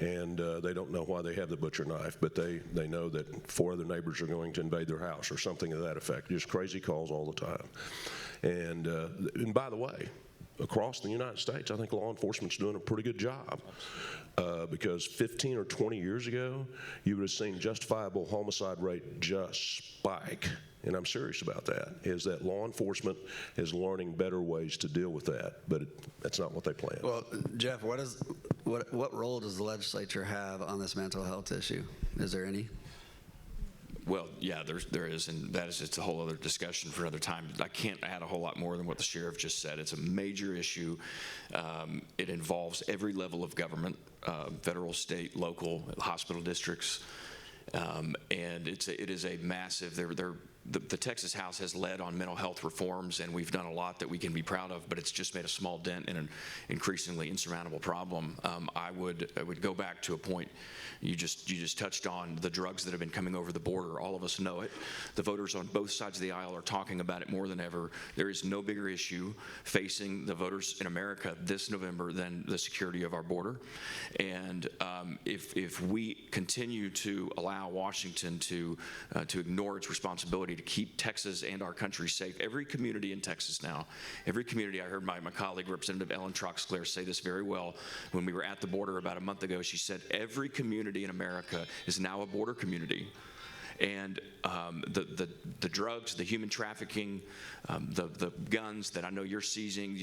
And they don't know why they have the butcher knife, but they know that 4 other neighbors are going to invade their house or something to that effect. Just crazy calls all the time. And by the way, across the United States, I think law enforcement's doing a pretty good job. Because 15 or 20 years ago, you would have seen justifiable homicide rate just spike. And I'm serious about that, is that law enforcement is learning better ways to deal with that, but that's not what they planned. Well, Jeff, what role does the legislature have on this mental health issue? Is there any? Well, yeah, there is, and that is just a whole other discussion for another time. I can't add a whole lot more than what the sheriff just said. It's a major issue. It involves every level of government, federal, state, local, hospital districts, and it is a massive. The Texas House has led on mental health reforms, and we've done a lot that we can be proud of, but it's just made a small dent in an increasingly insurmountable problem. I would go back to a point you just touched on, the drugs that have been coming over the border. All of us know it. The voters on both sides of the aisle are talking about it more than ever. There is no bigger issue facing the voters in America this November than the security of our border. And if we continue to allow Washington to ignore its responsibility to keep Texas and our country safe, every community in Texas now, every community, I heard my colleague, Representative Ellen Troxclair, say this very well when we were at the border about a month ago. She said, every community in America is now a border community. And the drugs, the human trafficking, the guns that I know you're seizing,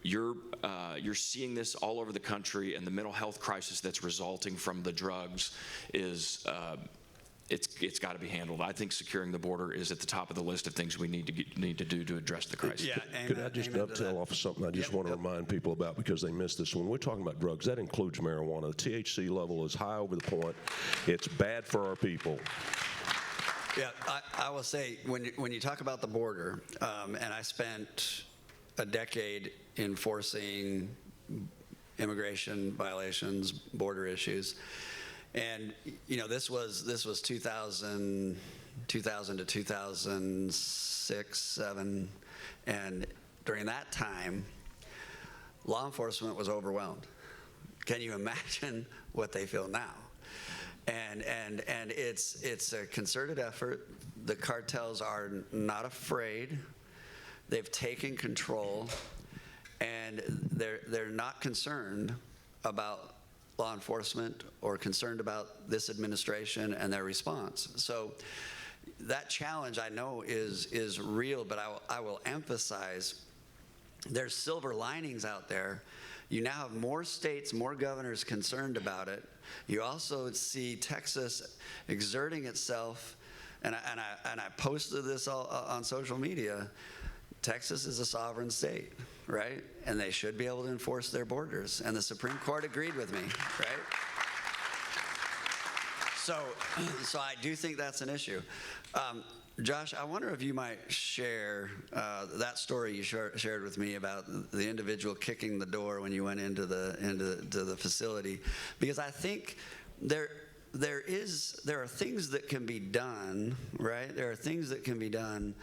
you're seeing this all over the country, and the mental health crisis that's resulting from the drugs is it's got to be handled. I think securing the border is at the top of the list of things we need to do to address the crisis. Yeah, Could I just dovetail off of something I just want to remind people about, because they missed this? When we're talking about drugs, that includes marijuana. The THC level is high over the point. It's bad for our people. Yeah, I will say, when you talk about the border, and I spent a decade enforcing immigration violations, border issues, and this was 2000 to 2006, 7, and during that time, law enforcement was overwhelmed. Can you imagine what they feel now? And it's a concerted effort. The cartels are not afraid. They've taken control, and they're not concerned about law enforcement or concerned about this administration and their response. So that challenge, I know, is real, but I will emphasize there's silver linings out there. You now have more states, more governors concerned about it. You also see Texas exerting itself, and I posted this all on social media. Texas is a sovereign state, right? And they should be able to enforce their borders. And the Supreme Court agreed with me, right? So I do think that's an issue. Josh, I wonder if you might share that story you shared with me about the individual kicking the door when you went into the facility, because I think there are things that can be done, right? There are things that can be done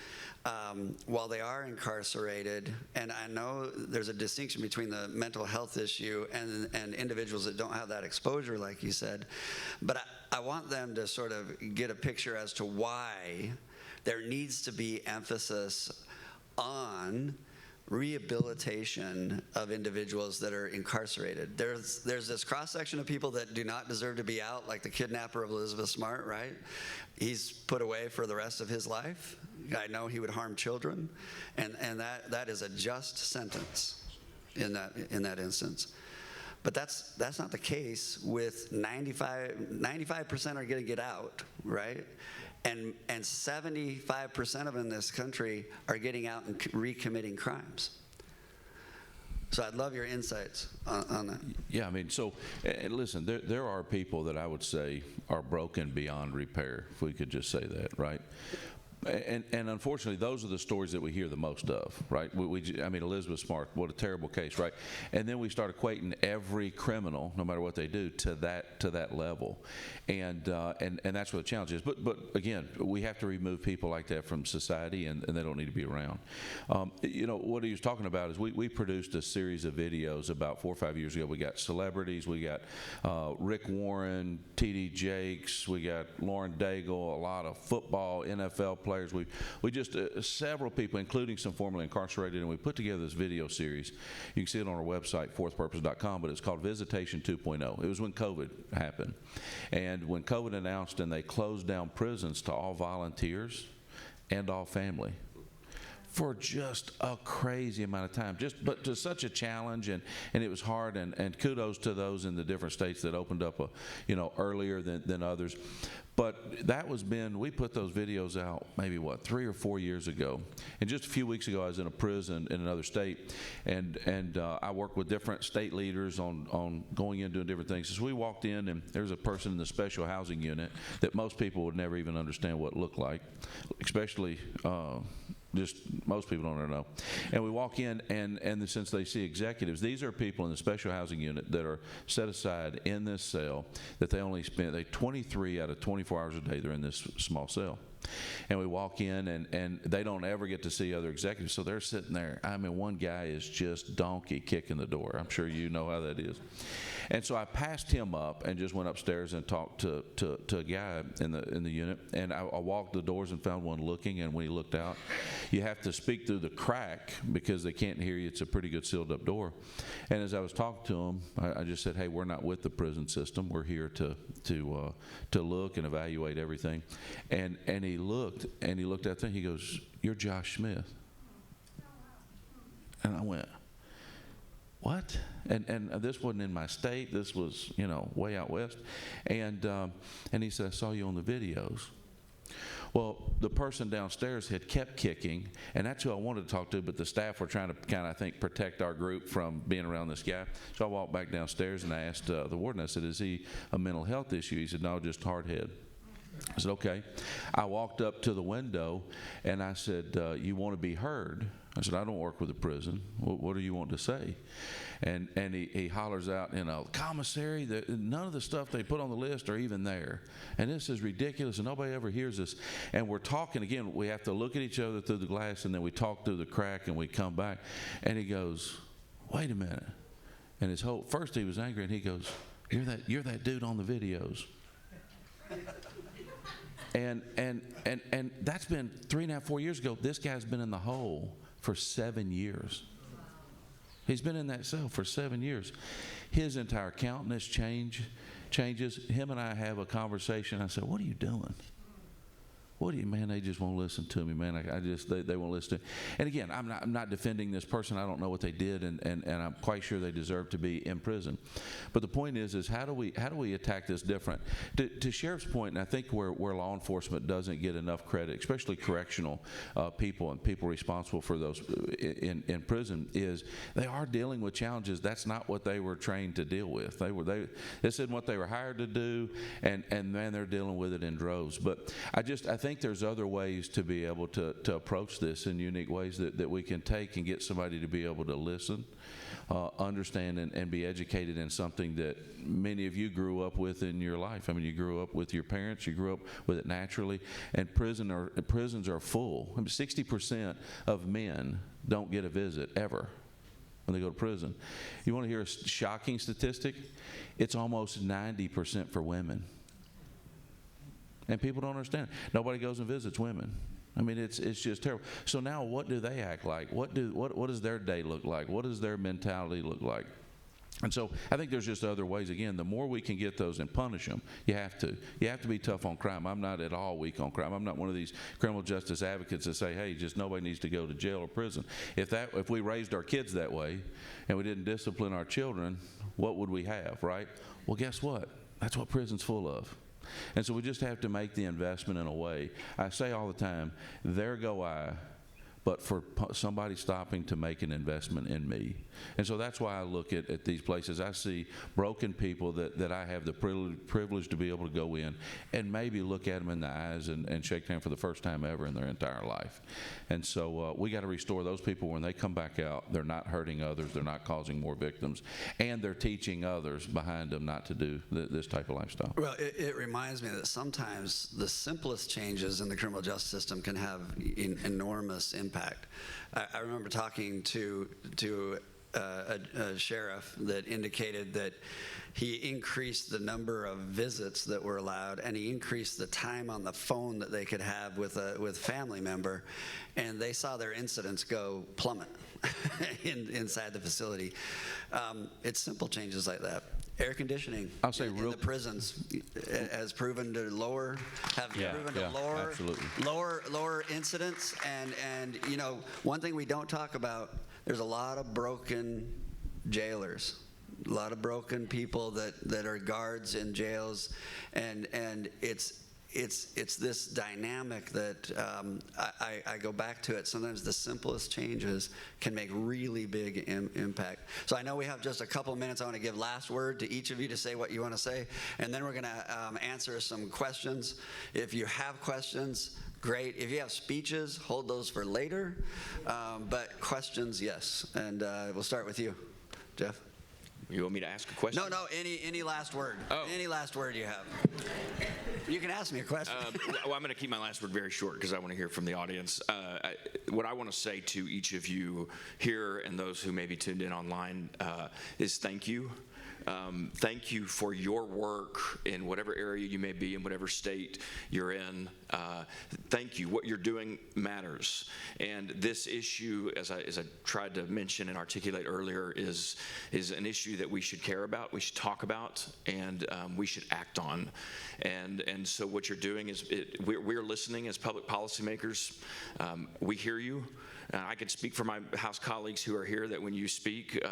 while they are incarcerated, and I know there's a distinction between the mental health issue and individuals that don't have that exposure, like you said, but I want them to sort of get a picture as to why there needs to be emphasis on rehabilitation of individuals that are incarcerated. There's this cross-section of people that do not deserve to be out, like the kidnapper of Elizabeth Smart, right? He's put away for the rest of his life. I know he would harm children, and that is a just sentence in that instance. But that's not the case with 95% are going to get out, right? And 75% of them in this country are getting out and recommitting crimes. So I'd love your insights on that. Yeah, I mean, so, and listen, there are people that I would say are broken beyond repair, if we could just say that, right? And unfortunately, those are the stories that we hear the most of, right? I mean, Elizabeth Smart, what a terrible case, right? And then we start equating every criminal, no matter what they do, to that level, and that's what the challenge is. But again, we have to remove people like that from society, and they don't need to be around. What he was talking about is we produced a series of videos about 4 or 5 years ago. We got celebrities, we got Rick Warren, T.D. Jakes, we got Lauren Daigle, a lot of football, NFL players. We just several people, including some formerly incarcerated, and we put together this video series. You can see it on our website, fourthpurpose.com, but it's called Visitation 2.0. It was when COVID happened. And when COVID announced and they closed down prisons to all volunteers and all family, for just a crazy amount of time. But to such a challenge, and it was hard, and kudos to those in the different states that opened up earlier than others. But that was we put those videos out maybe 3 or 4 years ago. And just a few weeks ago I was in a prison in another state, and I worked with different state leaders on going in doing different things. So we walked in, and there was a person in the special housing unit that most people would never even understand what it looked like, especially just most people don't know. And we walk in, and since they see executives, these are people in the special housing unit that are set aside in this cell that they only spend 23 out of 24 hours a day they're in this small cell. And we walk in, and they don't ever get to see other executives, so they're sitting there. I mean, one guy is just donkey kicking the door. I'm sure you know how that is. And so I passed him up and just went upstairs and talked to a guy in the unit. And I walked the doors and found one looking, and when he looked out, you have to speak through the crack because they can't hear you. It's a pretty good sealed up door. And as I was talking to him, I just said, hey, we're not with the prison system. We're here to look and evaluate everything. And he looked at that. He goes, you're Josh Smith. And I went, what? And this wasn't in my state. This was, way out west. And he said, I saw you on the videos. Well, the person downstairs had kept kicking, and that's who I wanted to talk to, but the staff were trying to kind of, I think, protect our group from being around this guy. So I walked back downstairs and I asked the warden, I said, is he a mental health issue? He said, no, just hard head. I said, okay. I walked up to the window and I said, you want to be heard? I said, I don't work with the prison. What do you want to say? And he hollers out, commissary, none of the stuff they put on the list are even there. And this is ridiculous, and nobody ever hears this. And we're talking, again, we have to look at each other through the glass, and then we talk through the crack, and we come back. And he goes, wait a minute. And first he was angry, and he goes, you're that dude on the videos. And that's been 3.5, 4 years ago. This guy's been in the hole for 7 years. He's been in that cell for 7 years. His entire countenance changes. Him and I have a conversation. I said, what are you doing? Man, they just won't listen to me, man. They won't listen to me. And again, I'm not defending this person. I don't know what they did, and I'm quite sure they deserve to be in prison. But the point is how do we attack this different? To Sheriff's point, and I think where law enforcement doesn't get enough credit, especially correctional people and people responsible for those in prison, is they are dealing with challenges. That's not what they were trained to deal with. This isn't what they were hired to do, and man, they're dealing with it in droves. But I think there's other ways to be able to approach this in unique ways that we can take and get somebody to be able to listen, understand, and be educated in something that many of you grew up with in your life. I mean, you grew up with your parents, you grew up with it naturally, and prisons are full. I mean, 60% of men don't get a visit ever when they go to prison. You want to hear a shocking statistic? It's almost 90% for women. And people don't understand. Nobody goes and visits women. I mean, it's just terrible. So now what do they act like? What does their day look like? What does their mentality look like? And so I think there's just other ways. Again, the more we can get those and punish them, you have to. You have to be tough on crime. I'm not at all weak on crime. I'm not one of these criminal justice advocates that say, hey, just nobody needs to go to jail or prison. If we raised our kids that way and we didn't discipline our children, what would we have, right? Well, guess what? That's what prison's full of. And so we just have to make the investment in a way. I say all the time, there go I, but for somebody stopping to make an investment in me. And so that's why I look at these places. I see broken people that I have the privilege to be able to go in and maybe look at them in the eyes and shake them for the first time ever in their entire life. And so we got to restore those people when they come back out. They're not hurting others. They're not causing more victims. And they're teaching others behind them not to do this type of lifestyle. Well, it reminds me that sometimes the simplest changes in the criminal justice system can have enormous impact. I remember talking to a sheriff that indicated that he increased the number of visits that were allowed, and he increased the time on the phone that they could have with a family member, and they saw their incidents go plummet inside the facility. It's simple changes like that. air conditioning I'll say in real- the prisons has proven to lower, absolutely. lower incidents. And you know, one thing we don't talk about, there's a lot of broken jailers, a lot of broken people that are guards in jails, and it's this dynamic that I go back to it. Sometimes the simplest changes can make really big impact. So I know we have just a couple minutes. I want to give last word to each of you to say what you want to say, and then we're going to answer some questions. If you have questions, great. If you have speeches, hold those for later. But questions, yes. And we'll start with you, Jeff. You want me to ask a question? No, any last word. Oh. Any last word you have. You can ask me a question. Well, I'm going to keep my last word very short because I want to hear from the audience. What I want to say to each of you here and those who may be tuned in online is thank you. Thank you for your work in whatever area you may be in, whatever state you're in. Thank you. What you're doing matters. And this issue, as I tried to mention and articulate earlier, is an issue that we should care about, we should talk about, and we should act on. And so what you're doing is we're listening as public policymakers. We hear you. I can speak for my House colleagues who are here that when you speak,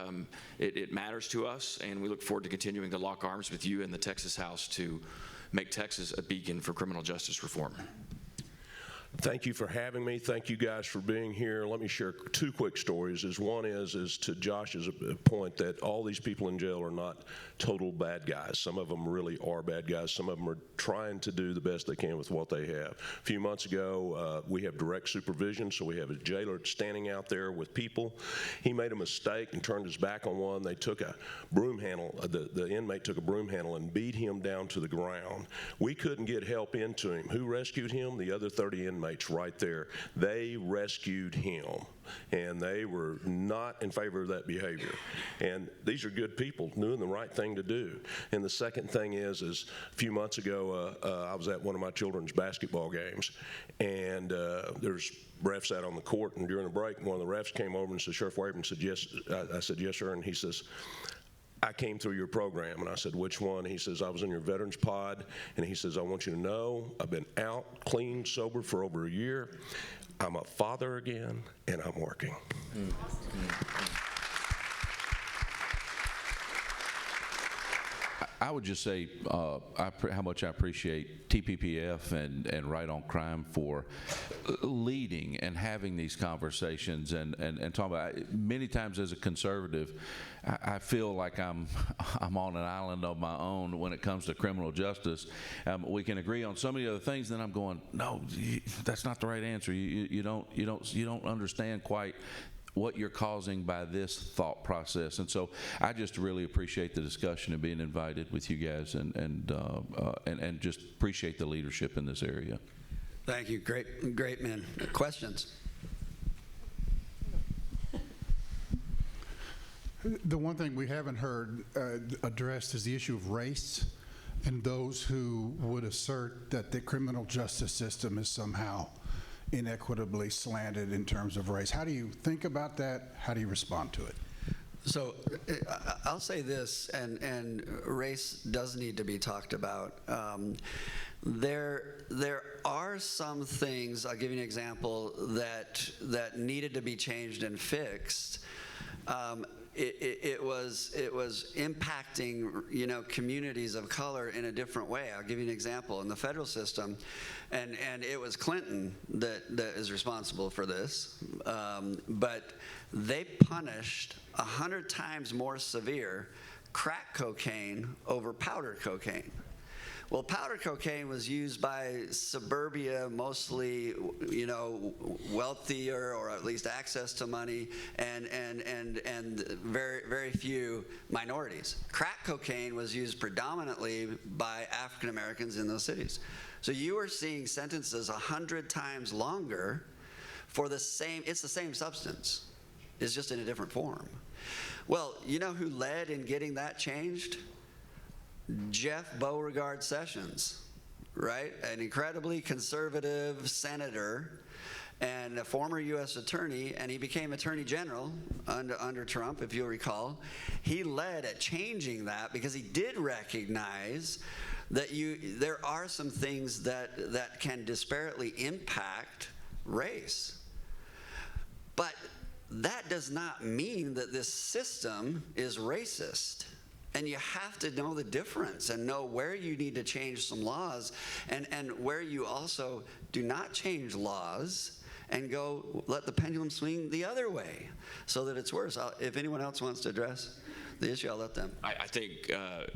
it matters to us, and we look forward to continuing to lock arms with you in the Texas House to make Texas a beacon for criminal justice reform. Thank you for having me. Thank you guys for being here. Let me share two quick stories. One is to Josh's point that all these people in jail are not total bad guys. Some of them really are bad guys. Some of them are trying to do the best they can with what they have. A few months ago, we have direct supervision, so we have a jailer standing out there with people. He made a mistake and turned his back on one. They took a broom handle, the inmate took a broom handle and beat him down to the ground. We couldn't get help into him. Who rescued him? The other 30 inmates right there. They rescued him, and they were not in favor of that behavior. And these are good people doing the right thing to do. And the second thing is a few months ago, I was at one of my children's basketball games, and there's refs out on the court, and during the break, one of the refs came over and said, Sheriff Waybourn said, yes. I said, yes, sir. And he says, I came through your program. And I said, which one? He says, I was in your veterans pod. And he says, I want you to know I've been out, clean, sober for over a year. I'm a father again, and I'm working. I would just say how much I appreciate TPPF and Right on Crime for leading and having these conversations and talking about. Many times as a conservative, I feel like I'm on an island of my own when it comes to criminal justice. We can agree on so many other things, then I'm going, no, that's not the right answer. You don't understand quite what you're causing by this thought process. And so I just really appreciate the discussion and being invited with you guys and just appreciate the leadership in this area. Thank you. Great men. Questions? The one thing we haven't heard addressed is the issue of race and those who would assert that the criminal justice system is somehow inequitably slanted in terms of race. How do you think about that? How do you respond to it? So I'll say this, and race does need to be talked about. There are some things, I'll give you an example, that needed to be changed and fixed. It was impacting, communities of color in a different way. I'll give you an example. In the federal system, and it was Clinton that is responsible for this, but they punished 100 times more severe crack cocaine over powder cocaine. Well, powder cocaine was used by suburbia, mostly, wealthier, or at least access to money, and very, very few minorities. Crack cocaine was used predominantly by African Americans in those cities. So you were seeing sentences 100 times longer for it's the same substance. It's just in a different form. Well, you know who led in getting that changed? Jeff Beauregard Sessions, right? An incredibly conservative senator. and a former U.S. attorney, and he became Attorney General under Trump, if you'll recall. He led at changing that because he did recognize that there are some things that can disparately impact race. But that does not mean that this system is racist. And you have to know the difference and know where you need to change some laws and where you also do not change laws and go let the pendulum swing the other way so that it's worse. If anyone else wants to address the issue, I'll let them. I think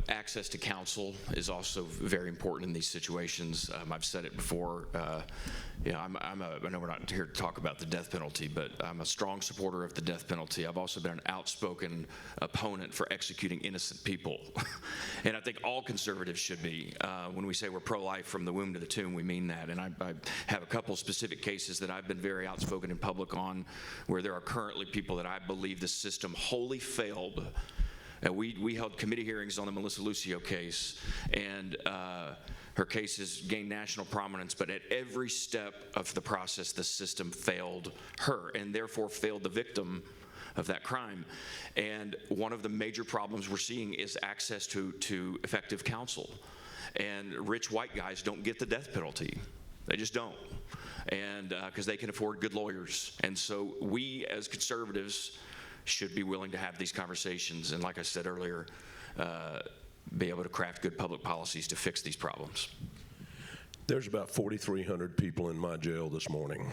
access to counsel is also very important in these situations. I've said it before. I know we're not here to talk about the death penalty, but I'm a strong supporter of the death penalty. I've also been an outspoken opponent for executing innocent people. And I think all conservatives should be. When we say we're pro-life from the womb to the tomb, we mean that. And I have a couple specific cases that I've been very outspoken in public on where there are currently people that I believe the system wholly failed. We held committee hearings on the Melissa Lucio case, and her case has gained national prominence, but at every step of the process, the system failed her, and therefore failed the victim of that crime. And one of the major problems we're seeing is access to effective counsel. And rich white guys don't get the death penalty. They just don't. And because they can afford good lawyers. And so we, as conservatives, should be willing to have these conversations and, like I said earlier, be able to craft good public policies to fix these problems. There's about 4,300 people in my jail this morning.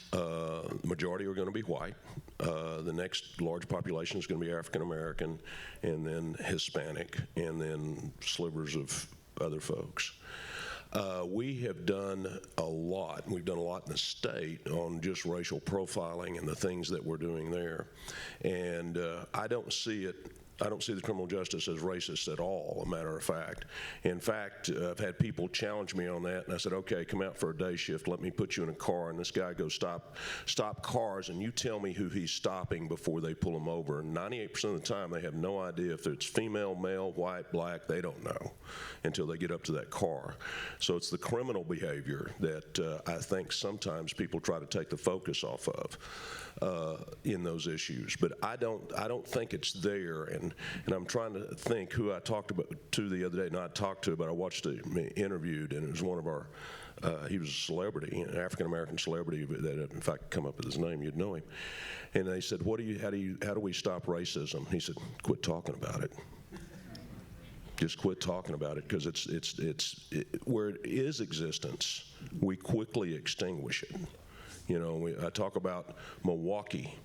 The majority are going to be white. The next large population is going to be African American, and then Hispanic, and then slivers of other folks. We have done a lot. We've done a lot in the state on just racial profiling and the things that we're doing there. And I don't see the criminal justice as racist at all, a matter of fact. In fact, I've had people challenge me on that, and I said, okay, come out for a day shift, let me put you in a car, and this guy goes stop cars, and you tell me who he's stopping before they pull him over. And 98% of the time, they have no idea if it's female, male, white, black, they don't know until they get up to that car. So it's the criminal behavior that I think sometimes people try to take the focus off of in those issues. But I don't think it's there. And I'm trying to think who I talked to the other day. Not talked to, but I watched him interviewed, and it was one of our. He was a celebrity, an African American celebrity. That, if I could come up with his name, you'd know him. And they said, how do we stop racism? He said, quit talking about it. Just quit talking about it, because it's where it is existence, we quickly extinguish it. You know, I talk about Milwaukee.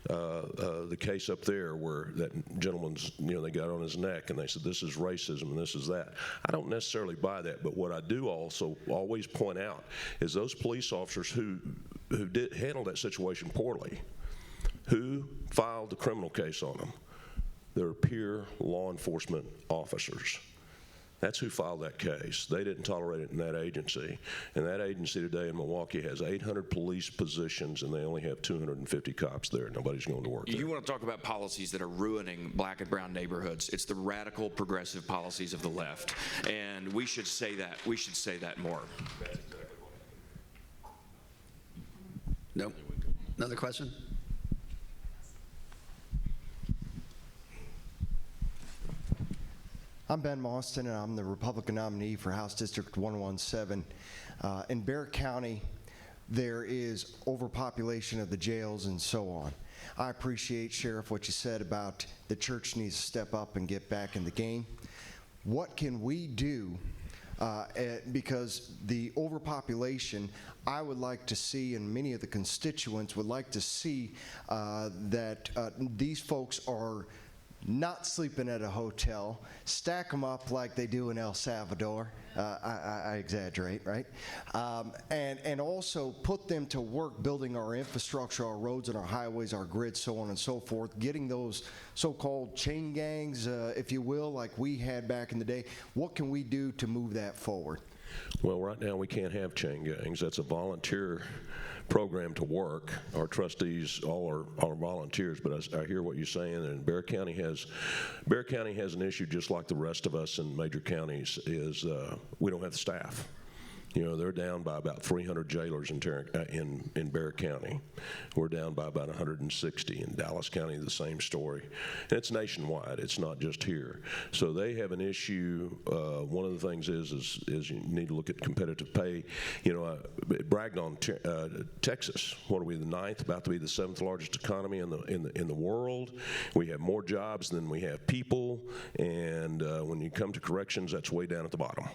The case up there where that gentleman's, they got on his neck and they said, this is racism and this is that. I don't necessarily buy that, but what I do also always point out is those police officers who did handle that situation poorly, who filed the criminal case on them. They're peer law enforcement officers. That's who filed that case. They didn't tolerate it in that agency. And that agency today in Milwaukee has 800 police positions, and they only have 250 cops there. Nobody's going to work there. You want to talk about policies that are ruining black and brown neighborhoods. It's the radical progressive policies of the left. And we should say that. We should say that more. Nope. Another question? I'm Ben Mauston, and I'm the Republican nominee for House District 117. In Bexar County, there is overpopulation of the jails and so on. I appreciate, Sheriff, what you said about the church needs to step up and get back in the game. What can we do? Because the overpopulation, I would like to see, and many of the constituents would like to see, that these folks are not sleeping at a hotel, stack them up like they do in El Salvador. I exaggerate, right? And also put them to work building our infrastructure, our roads and our highways, our grids, so on and so forth, getting those so-called chain gangs, if you will, like we had back in the day. What can we do to move that forward? Well, right now we can't have chain gangs. That's a volunteer program to work. Our trustees all are volunteers, but I hear what you're saying, and Bexar County has an issue just like the rest of us in major counties, is we don't have the staff. You know, they're down by about 300 jailers in Bexar County. We're down by about 160. In Dallas County, the same story. And it's nationwide. It's not just here. So they have an issue. One of the things is you need to look at competitive pay. You know, it bragged on Texas. What are we, the 9th? About to be the 7th largest economy in the world. We have more jobs than we have people. And when you come to corrections, that's way down at the bottom.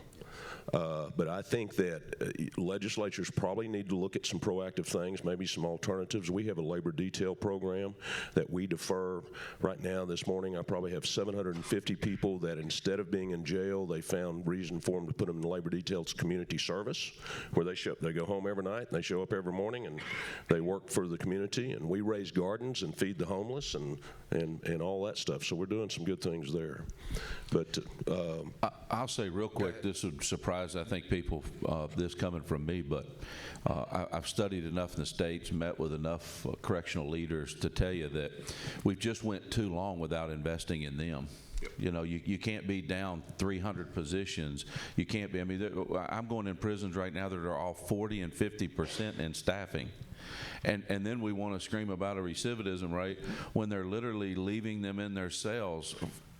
But I think that legislatures probably need to look at some proactive things, maybe some alternatives. We have a labor detail program that we defer right now. This morning, I probably have 750 people that instead of being in jail, they found reason for them to put them in labor details community service, where they go home every night, and they show up every morning, and they work for the community, and we raise gardens and feed the homeless and all that stuff. So we're doing some good things there. But I'll say real quick, this would surprise, I think, people, this coming from me, but I've studied enough in the States, met with enough correctional leaders to tell you that we've just went too long without investing in them. You know, you can't be down 300 positions. You can't be, I mean, I'm going in prisons right now that are all 40 and 50% in staffing. And then we want to scream about a recidivism rate when they're literally leaving them in their cells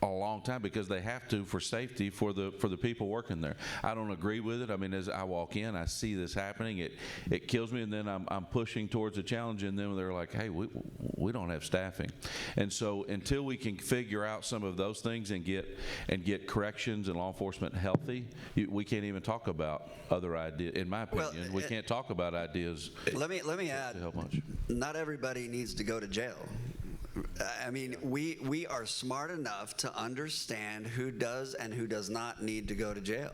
a long time because they have to for safety for the people working there. I don't agree with it. I mean, as I walk in, I see this happening. It kills me, and then I'm pushing towards a challenge, and then they're like, hey, we don't have staffing. And so until we can figure out some of those things and get corrections and law enforcement healthy, we can't even talk about other ideas. In my opinion, we can't talk about ideas. Let me add, not everybody needs to go to jail. I mean, we are smart enough to understand who does and who does not need to go to jail.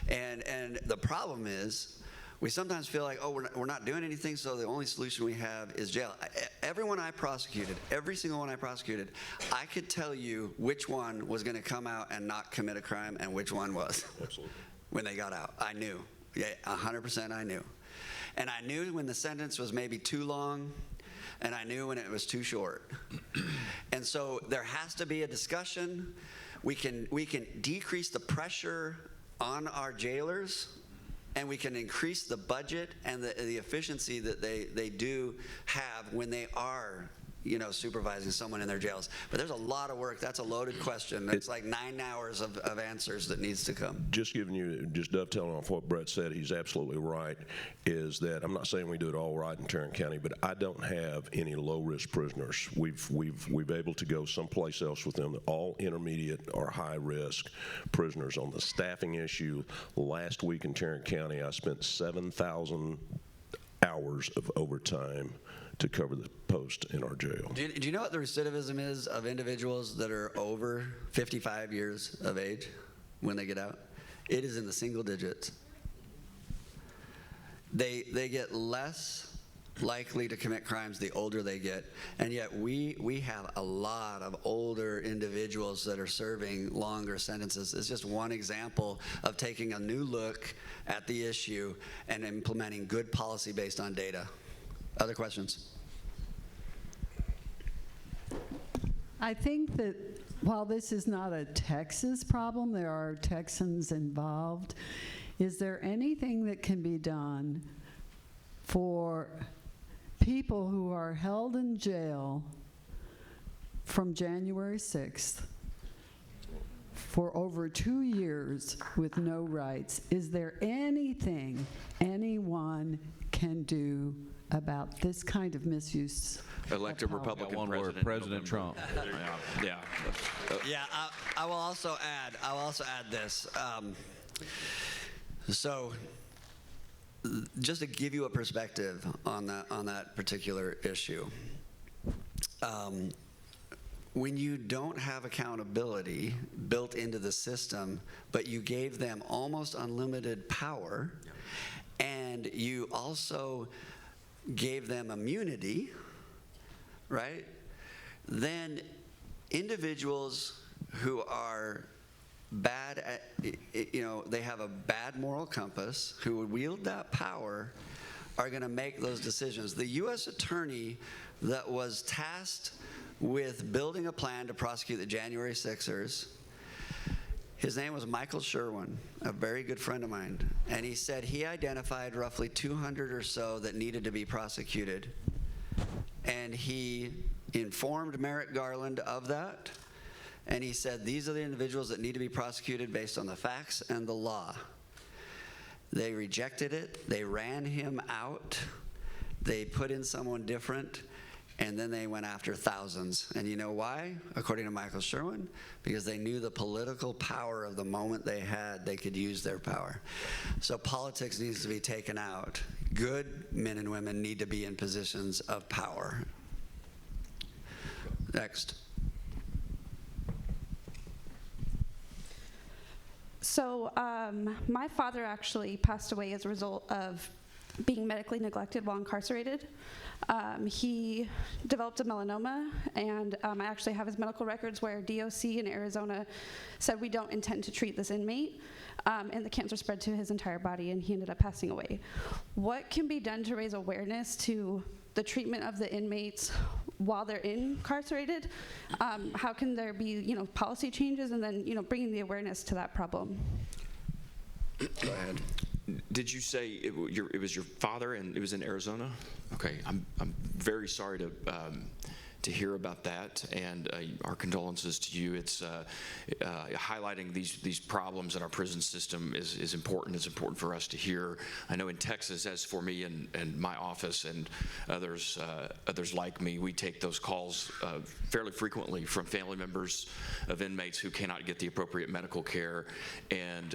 And the problem is, we sometimes feel like, oh, we're not doing anything, so the only solution we have is jail. Everyone I prosecuted, every single one I prosecuted, I could tell you which one was going to come out and not commit a crime and which one was. Absolutely. When they got out. I knew. Yeah, 100% I knew. And I knew when the sentence was maybe too long, and I knew when it was too short. And so there has to be a discussion. We can decrease the pressure on our jailers, and we can increase the budget and the efficiency that they do have when they are, you know, supervising someone in their jails. But there's a lot of work. That's a loaded question. It's like 9 hours of answers that needs to come. Just dovetailing off what Brett said, he's absolutely right, is that I'm not saying we do it all right in Tarrant County, but I don't have any low-risk prisoners. We've able to go someplace else with them. They're all intermediate or high-risk prisoners. On the staffing issue, last week in Tarrant County, I spent 7,000 hours of overtime to cover the post in our jail. Do you know what the recidivism is of individuals that are over 55 years of age when they get out? It is in the single digits. They get less likely to commit crimes the older they get, and yet we have a lot of older individuals that are serving longer sentences. It's just one example of taking a new look at the issue and implementing good policy based on data. Other questions? I think that while this is not a Texas problem, there are Texans involved. Is there anything that can be done for people who are held in jail from January 6th for over 2 years with no rights? Is there anything anyone can do about this kind of misuse? Elected Republican one word, President Trump. Yeah. Yeah, I will also add this. So, just to give you a perspective on that particular issue, when you don't have accountability built into the system, but you gave them almost unlimited power, and you also gave them immunity, right? Then individuals who are bad at, you know, they have a bad moral compass, who would wield that power, are going to make those decisions. The U.S. attorney that was tasked with building a plan to prosecute the January 6ers His name was Michael Sherwin, a very good friend of mine. And he said he identified roughly 200 or so that needed to be prosecuted. And he informed Merrick Garland of that. And he said, these are the individuals that need to be prosecuted based on the facts and the law. They rejected it. They ran him out. They put in someone different. And then they went after thousands. And you know why? According to Michael Sherwin, because they knew the political power of the moment they had, they could use their power. So politics needs to be taken out. Good men and women need to be in positions of power. Next. So my father actually passed away as a result of being medically neglected while incarcerated. He developed a melanoma, and I actually have his medical records where DOC in Arizona said we don't intend to treat this inmate, and the cancer spread to his entire body, and he ended up passing away. What can be done to raise awareness to the treatment of the inmates while they're incarcerated? How can there be, policy changes, and then, bringing the awareness to that problem? Go ahead. Did you say it was your father and it was in Arizona? Okay, I'm very sorry to hear about that, and our condolences to you. It's highlighting these problems in our prison system is important. It's important for us to hear. I know in Texas, as for me and my office and others like me, we take those calls fairly frequently from family members of inmates who cannot get the appropriate medical care, and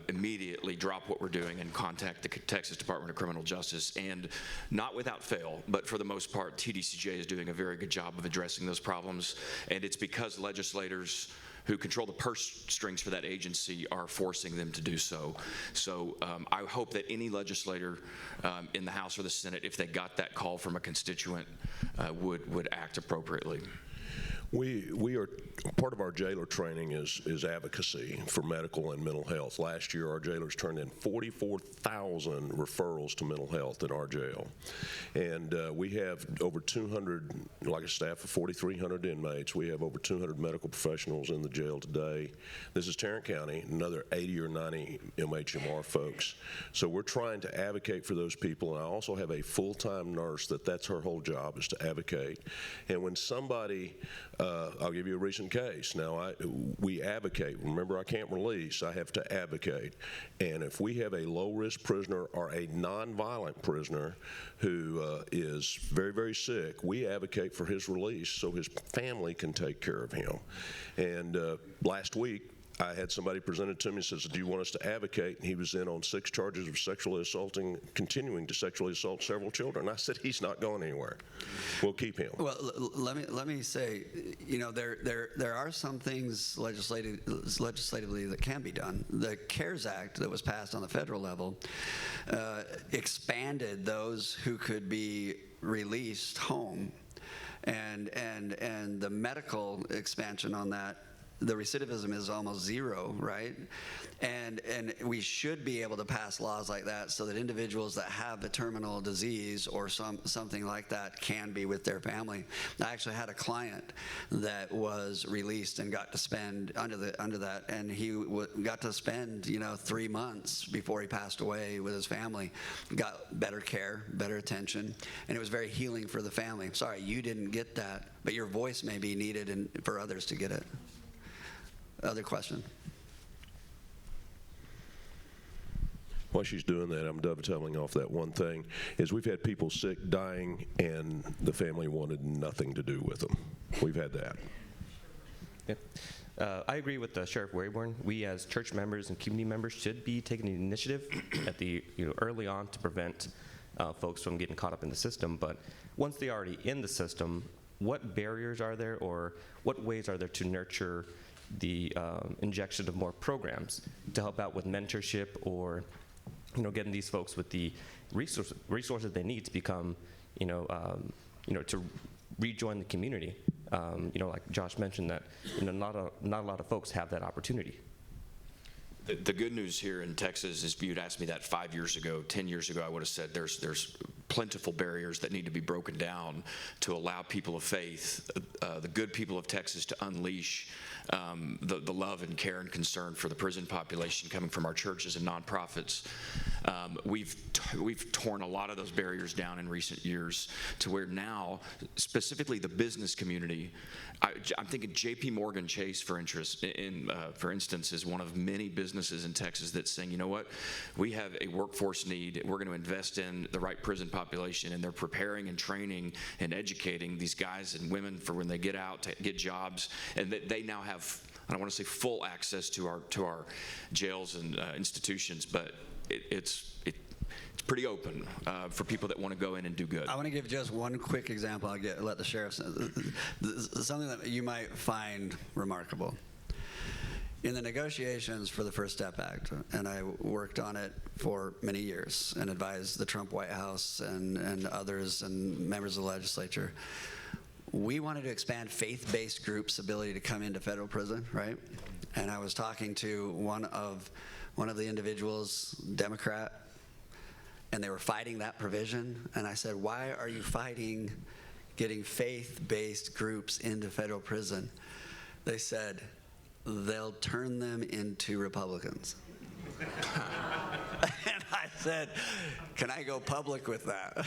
immediately drop what we're doing and contact the Texas Department of Criminal Justice. And not without fail, but for the most part, TDCJ is doing a very good job of addressing those problems, and it's because legislators who control the purse strings for that agency are forcing them to do so. So I hope that any legislator in the House or the Senate, if they got that call from a constituent, would act appropriately. We are, part of our jailer training is advocacy for medical and mental health. Last year, our jailers turned in 44,000 referrals to mental health in our jail. And we have over 200, like a staff of 4,300 inmates, we have over 200 medical professionals in the jail today. This is Tarrant County, another 80 or 90 MHMR folks. So we're trying to advocate for those people. And I also have a full-time nurse that's her whole job, is to advocate. And when somebody, I'll give you a recent case. Now, we advocate. Remember, I can't release. I have to advocate. And if we have a low-risk prisoner or a nonviolent prisoner who is very, very sick, we advocate for his release so his family can take care of him. And last week, I had somebody presented to me and says, do you want us to advocate? And he was in on 6 charges of continuing to sexually assault several children. I said, he's not going anywhere. We'll keep him. Well, let me say, there are some things legislatively that can be done. The CARES Act that was passed on the federal level expanded those who could be released home, and the medical expansion on that. The recidivism is almost zero, right? And we should be able to pass laws like that so that individuals that have a terminal disease or something like that can be with their family. I actually had a client that was released and got to spend under that, and he got to spend 3 months before he passed away with his family. Got better care, better attention, and it was very healing for the family. Sorry, you didn't get that, but your voice may be needed for others to get it. Other question? While she's doing that, I'm dovetailing off that one thing, is we've had people sick, dying, and the family wanted nothing to do with them. We've had that. Yep. I agree with Sheriff Waybourn. We as church members and community members should be taking the initiative at the early on to prevent folks from getting caught up in the system. But once they're already in the system, what barriers are there, or what ways are there to nurture the injection of more programs to help out with mentorship, or getting these folks with the resources they need to become to rejoin the community. Like Josh mentioned, that not a lot of folks have that opportunity. The good news here in Texas is, if you'd asked me that 5 years ago, 10 years ago, I would have said there's plentiful barriers that need to be broken down to allow people of faith, the good people of Texas, to unleash the love and care and concern for the prison population coming from our churches and nonprofits. We've torn a lot of those barriers down in recent years to where now, specifically the business community, I'm thinking J.P. Morgan Chase, for instance, is one of many businesses in Texas that's saying, you know what, we have a workforce need. We're going to invest in the right prison population, and they're preparing and training and educating these guys and women for when they get out to get jobs, and that they now have, I don't want to say full access to our jails and institutions, but it's pretty open for people that want to go in and do good. I want to give just one quick example. Let the sheriff say something that you might find remarkable. In the negotiations for the First Step Act, and I worked on it for many years and advised the Trump White House and others and members of the legislature, we wanted to expand faith-based groups' ability to come into federal prison, right? And I was talking to one of the individuals, Democrat, and they were fighting that provision. And I said, why are you fighting getting faith-based groups into federal prison? They said, they'll turn them into Republicans. And I said, can I go public with that?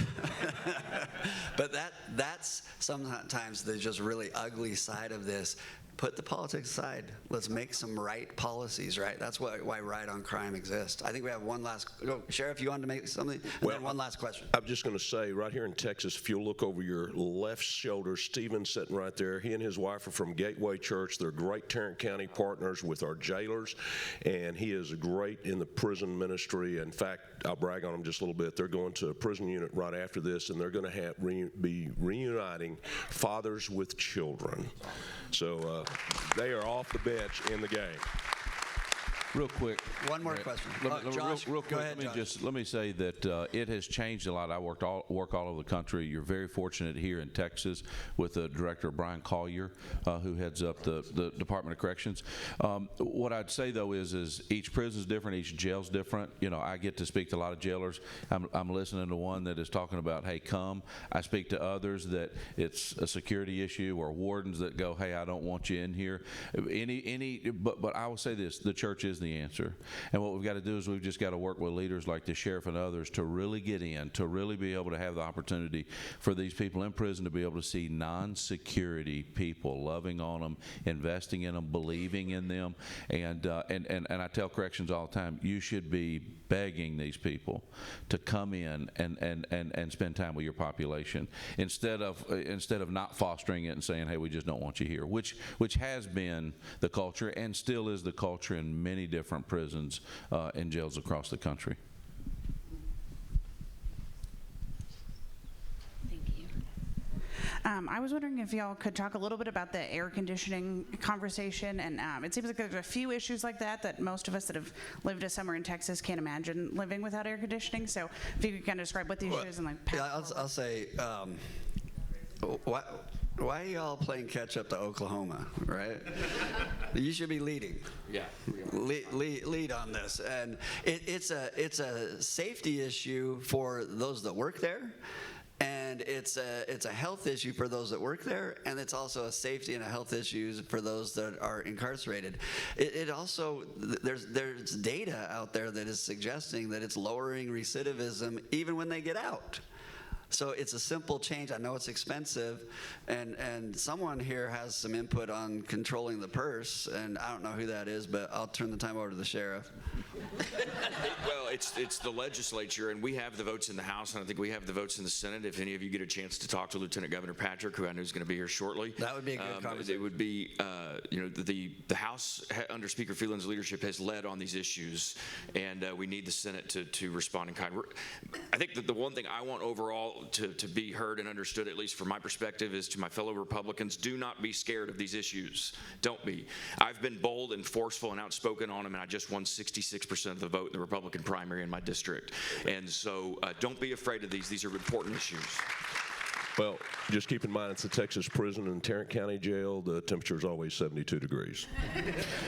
But that's sometimes the just really ugly side of this. Put the politics aside. Let's make some right policies, right? That's why Right on Crime exists. I think we have one last, Sheriff, you wanted to make something? And then one last question. I'm just going to say, right here in Texas, if you'll look over your left shoulder, Stephen's sitting right there. He and his wife are from Gateway Church. They're great Tarrant County partners with our jailers, and he is great in the prison ministry. In fact, I'll brag on him just a little bit. They're going to a prison unit right after this, and they're going to be reuniting fathers with children. So they are off the bench in the game. Real quick. One more question. Josh, real quick, go ahead, let me say that it has changed a lot. I work all over the country. You're very fortunate here in Texas with Director Brian Collier, who heads up the Department of Corrections. What I'd say though is each prison is different, each jail's different. You know, I get to speak to a lot of jailers. I'm listening to one that is talking about, hey, come. I speak to others that it's a security issue, or wardens that go, hey, I don't want you in here. But I will say this: the church is the answer. And what we've got to do is we've just got to work with leaders like the sheriff and others to really get in, to really be able to have the opportunity for these people in prison to be able to see non-security people loving on them, investing in them, believing in them. And I tell corrections all the time, you should be begging these people to come in and spend time with your population instead of not fostering it and saying, hey, we just don't want you here, which has been the culture and still is the culture in many different prisons and jails across the country. Thank you. I was wondering if y'all could talk a little bit about the air conditioning conversation, and it seems like there's a few issues like that most of us that have lived a summer in Texas can't imagine living without air conditioning. So if you could kind of describe what the issue is and like. Yeah, I'll say. Why are y'all playing catch up to Oklahoma, right? You should be leading. Yeah. Lead on this, and it's a safety issue for those that work there, and it's a health issue for those that work there, and it's also a safety and a health issue for those that are incarcerated. It also there's data out there that is suggesting that it's lowering recidivism even when they get out. So it's a simple change. I know it's expensive, and someone here has some input on controlling the purse, and I don't know who that is, but I'll turn the time over to the sheriff. Well, it's the legislature, and we have the votes in the House, and I think we have the votes in the Senate. If any of you get a chance to talk to Lieutenant Governor Patrick, who I know is going to be here shortly, that would be a good conversation. It would be, the House under Speaker Phelan's leadership has led on these issues, and we need the Senate to respond in kind. I think that the one thing I want overall to be heard and understood, at least from my perspective, is to my fellow Republicans: do not be scared of these issues. Don't be. I've been bold and forceful and outspoken on them, and I just won 66% of the vote in the Republican primary in my district. And so don't be afraid of these. These are important issues. Well, just keep in mind it's a Texas prison and Tarrant County Jail. The temperature is always 72 degrees.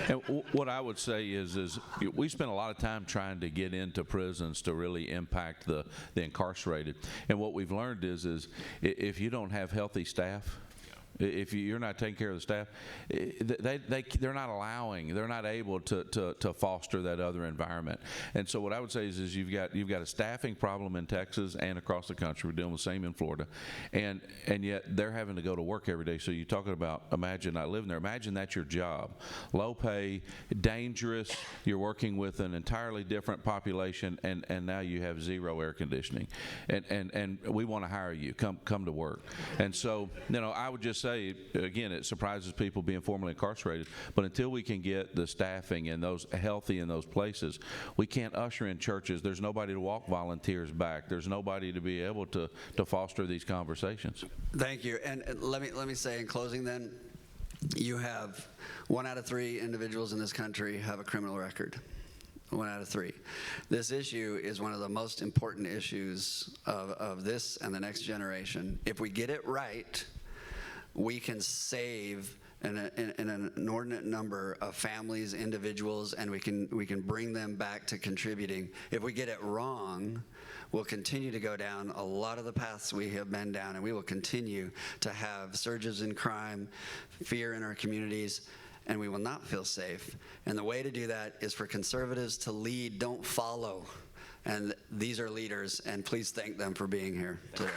And what I would say is we spend a lot of time trying to get into prisons to really impact the incarcerated. And what we've learned is if you don't have healthy staff, If you're not taking care of the staff, they're not allowing, they're not able to foster that other environment. And so what I would say is you've got a staffing problem in Texas and across the country. We're dealing with the same in Florida, and yet they're having to go to work every day. So you're talking about, imagine not living there. Imagine that's your job, low pay, dangerous. You're working with an entirely different population, and now you have zero air conditioning, and we want to hire you. Come to work. And so I would just say again, it surprises people being formerly incarcerated, but until we can get the staffing and those healthy in those places, we can't usher in churches. There's nobody to walk volunteers back. There's nobody to be able to foster these conversations. Thank you. And let me say in closing then, you have 1 out of 3 individuals in this country have a criminal record. 1 out of 3. This issue is one of the most important issues of this and the next generation. If we get it right, we can save an inordinate number of families, individuals, and we can bring them back to contributing. If we get it wrong, we'll continue to go down a lot of the paths we have been down, and we will continue to have surges in crime, fear in our communities, and we will not feel safe. And the way to do that is for conservatives to lead, don't follow. And these are leaders, and please thank them for being here today.